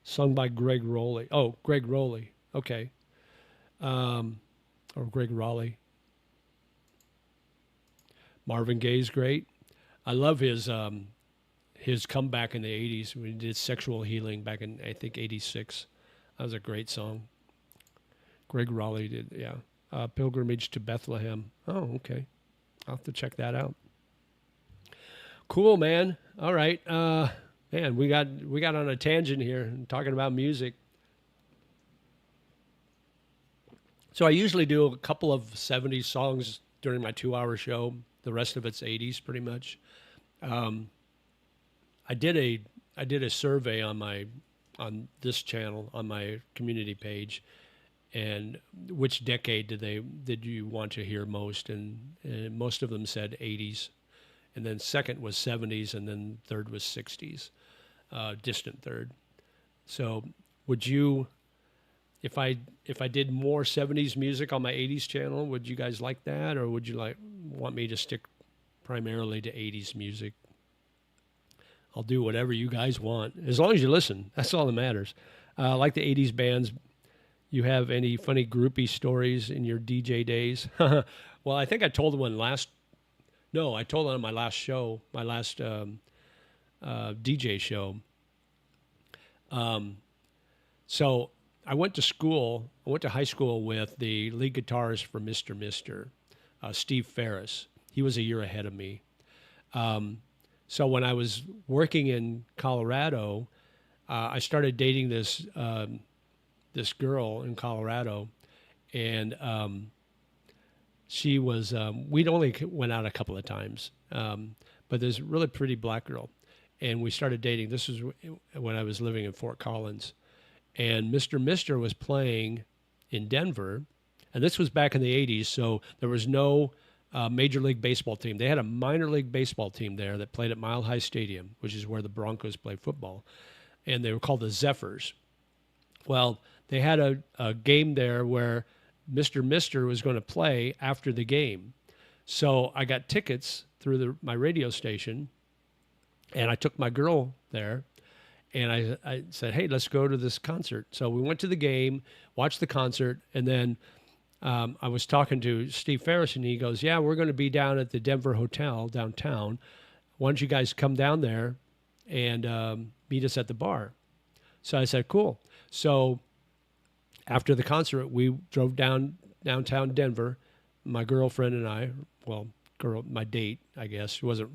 Speaker 1: Sung by Greg Rowley. Oh, Greg Rowley. Okay. Or Greg Raleigh. Marvin Gaye's great. I love his comeback in the 80s when he did Sexual Healing back in, I think, 86. That was a great song. Greg Raleigh did, yeah. Pilgrimage to Bethlehem. Oh, okay. I'll have to check that out. Cool, man. All right. Man, we got on a tangent here talking about music. So I usually do a couple of 70s songs during my 2-hour show. The rest of it's 80s pretty much. I did a survey on this channel on my community page, and which decade did you want to hear most? And most of them said 80s, and then second was 70s, and then third was 60s, distant third. So would you, if I did more 70s music on my 80s channel, would you guys like that, or would you want me to stick primarily to 80s music? I'll do whatever you guys want, as long as you listen. That's all that matters. Like the 80s bands, you have any funny groupie stories in your DJ days? Well, I think I told one I told it on my last show, my last DJ show. So I went to high school with the lead guitarist for Mr. Mister, Steve Ferris. He was a year ahead of me. So when I was working in Colorado, I started dating this girl in Colorado, and she was. We'd only went out a couple of times, but this really pretty black girl. And we started dating. This was when I was living in Fort Collins. And Mr. Mister was playing in Denver. And this was back in the 80s, so there was no Major League Baseball team. They had a minor league baseball team there that played at Mile High Stadium, which is where the Broncos play football. And they were called the Zephyrs. Well, they had a game there where Mr. Mister was going to play after the game. So I got tickets through my radio station, and I took my girl there, and I said, hey, let's go to this concert. So we went to the game, watched the concert, and then I was talking to Steve Ferris, and he goes, yeah, we're going to be down at the Denver Hotel downtown. Why don't you guys come down there and meet us at the bar? So I said, cool. So after the concert, we drove downtown Denver, my girlfriend and I, my date, I guess. She wasn't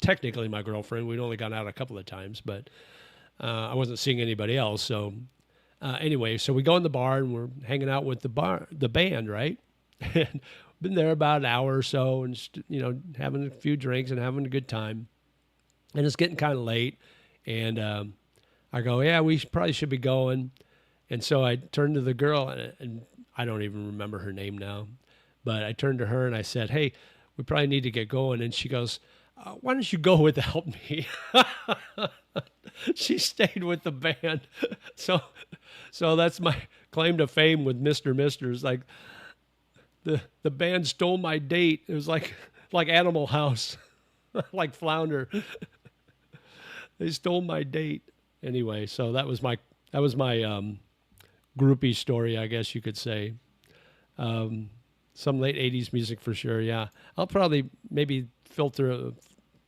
Speaker 1: technically my girlfriend. We'd only gone out a couple of times, but I wasn't seeing anybody else. So anyway, so we go in the bar and we're hanging out with the band, right? And been there about an hour or so, and having a few drinks and having a good time. And it's getting kind of late, and I go, yeah, we probably should be going. And so I turned to the girl, and I don't even remember her name now, but I turned to her and I said, hey, we probably need to get going. And she goes, why don't you go without me? She stayed with the band. So that's my claim to fame with Mr. Misters. Like the band stole my date. It was like Animal House, like Flounder. They stole my date. Anyway, so that was my groupie story, I guess you could say. Some late 80s music for sure, yeah. I'll probably maybe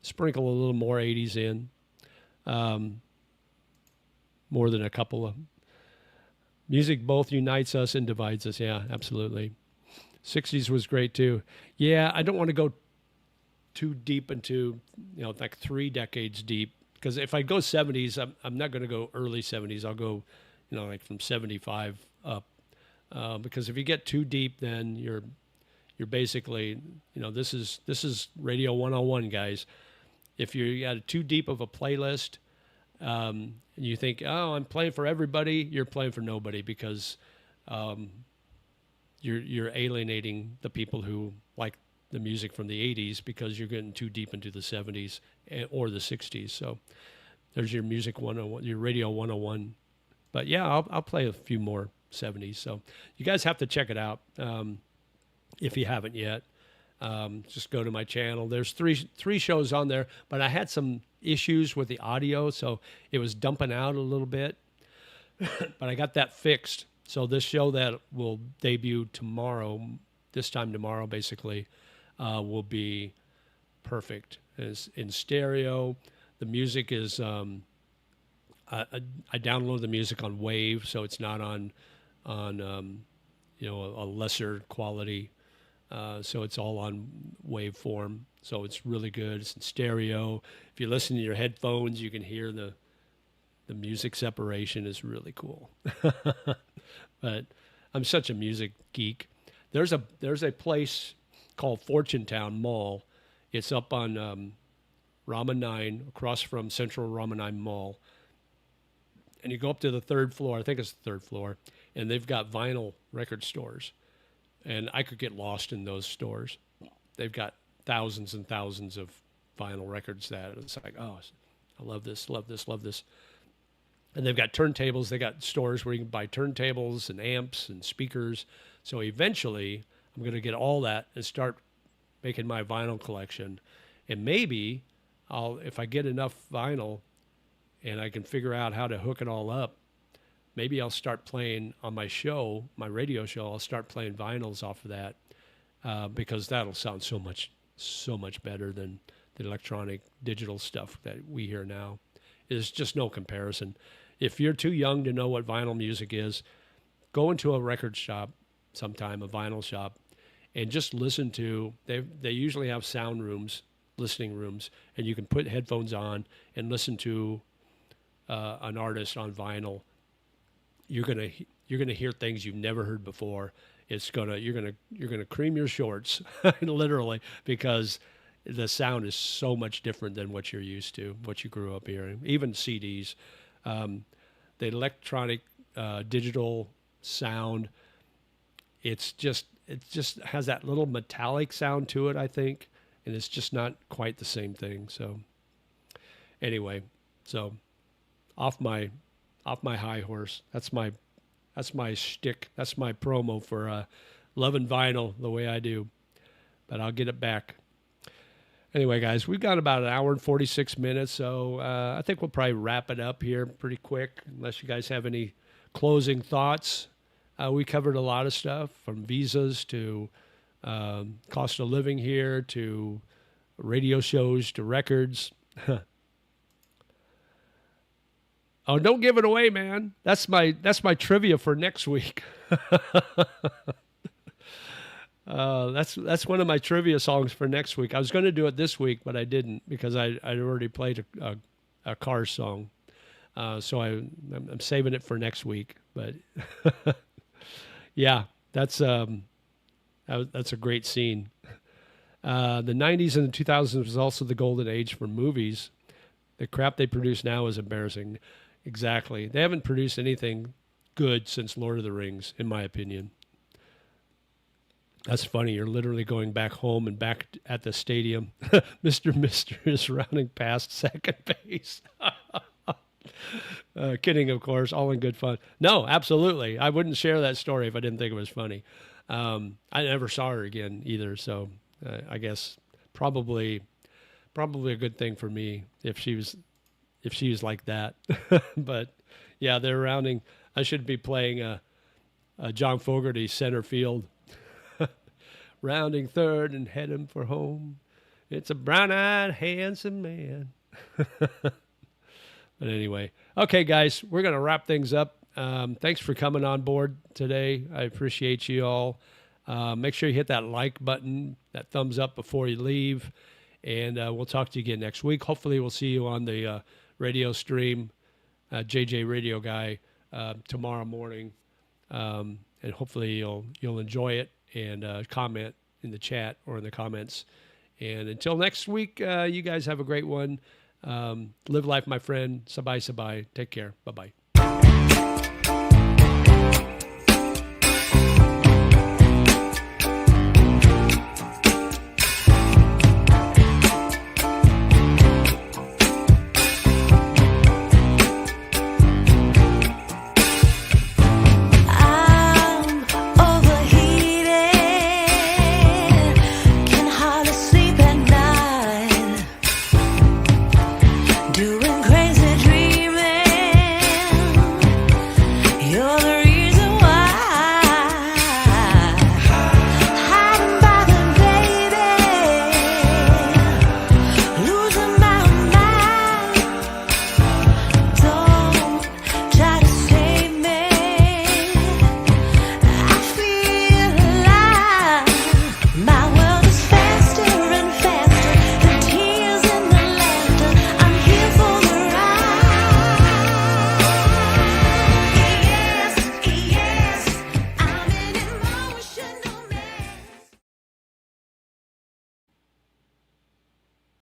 Speaker 1: sprinkle a little more 80s in. More than a couple of. Music both unites us and divides us, yeah, absolutely. 60s was great too. Yeah, I don't want to go too deep into, like 3 decades deep, because if I go 70s, I'm not going to go early 70s. I'll go, like from 75 up. Because if you get too deep, then you're basically, this is Radio 101, guys. If you got too deep of a playlist, and you think, oh, I'm playing for everybody, you're playing for nobody, because you're alienating the people who like the music from the 80s, because you're getting too deep into the 70s or the 60s. So there's your music 101, your Radio 101. But yeah, I'll play a few more 70s. So you guys have to check it out if you haven't yet. Just go to my channel. There's three shows on there, but I had some issues with the audio, so it was dumping out a little bit. But I got that fixed. So this show that will debut tomorrow, this time tomorrow, basically, will be perfect. It's in stereo. The music is I download the music on Wave, so it's not on a lesser quality. So it's all on waveform. So it's really good. It's in stereo. If you listen to your headphones, you can hear the music separation is really cool. But I'm such a music geek. There's a place called Fortune Town Mall. It's up on Rama 9, across from Central Rama 9 Mall. And you go up to the 3rd floor, I think it's the 3rd floor, and they've got vinyl record stores. And I could get lost in those stores. They've got thousands and thousands of vinyl records that it's like, oh, I love this, love this, love this. And they've got turntables. They got stores where you can buy turntables and amps and speakers. So eventually I'm going to get all that and start making my vinyl collection. And maybe if I get enough vinyl and I can figure out how to hook it all up, maybe I'll start playing on my show, my radio show. I'll start playing vinyls off of that because that'll sound so much better than the electronic digital stuff that we hear now. There's just no comparison. If you're too young to know what vinyl music is, go into a record shop sometime, a vinyl shop, and just listen to. They usually have sound rooms, listening rooms, and you can put headphones on and listen to an artist on vinyl. You're gonna hear things you've never heard before. You're gonna cream your shorts, literally, because the sound is so much different than what you're used to, what you grew up hearing. Even CDs, the electronic digital sound, it just has that little metallic sound to it, I think, and it's just not quite the same thing. So anyway, so off my high horse. That's my shtick. That's my promo for loving vinyl the way I do. But I'll get it back. Anyway, guys, we've got about an hour and 46 minutes, so I think we'll probably wrap it up here pretty quick, unless you guys have any closing thoughts. We covered a lot of stuff, from visas to cost of living here to radio shows to records. Oh, don't give it away, man. That's my trivia for next week. That's one of my trivia songs for next week. I was going to do it this week, but I didn't because I'd already played a Cars song. So I'm saving it for next week. But yeah, that's a great scene. The 90s and the 2000s was also the golden age for movies. The crap they produce now is embarrassing. Exactly. They haven't produced anything good since Lord of the Rings, in my opinion. That's funny. You're literally going back home and back at the stadium. Mr. Mister is rounding past second base. Kidding, of course. All in good fun. No, absolutely. I wouldn't share that story if I didn't think it was funny. I never saw her again either, so I guess probably a good thing for me if she was like that. But yeah, they're rounding. I should be playing a John Fogerty center field. Rounding third and heading for home. It's a brown-eyed, handsome man. But anyway, okay, guys, we're going to wrap things up. Thanks for coming on board today. I appreciate you all. Make sure you hit that like button, that thumbs up before you leave, and we'll talk to you again next week. Hopefully, we'll see you on the radio stream, JJ Radio Guy, tomorrow morning, and hopefully you'll enjoy it and comment in the chat or in the comments. And until next week, you guys have a great one. Live life, my friend. Sabai, sabai. Take care. Bye-bye.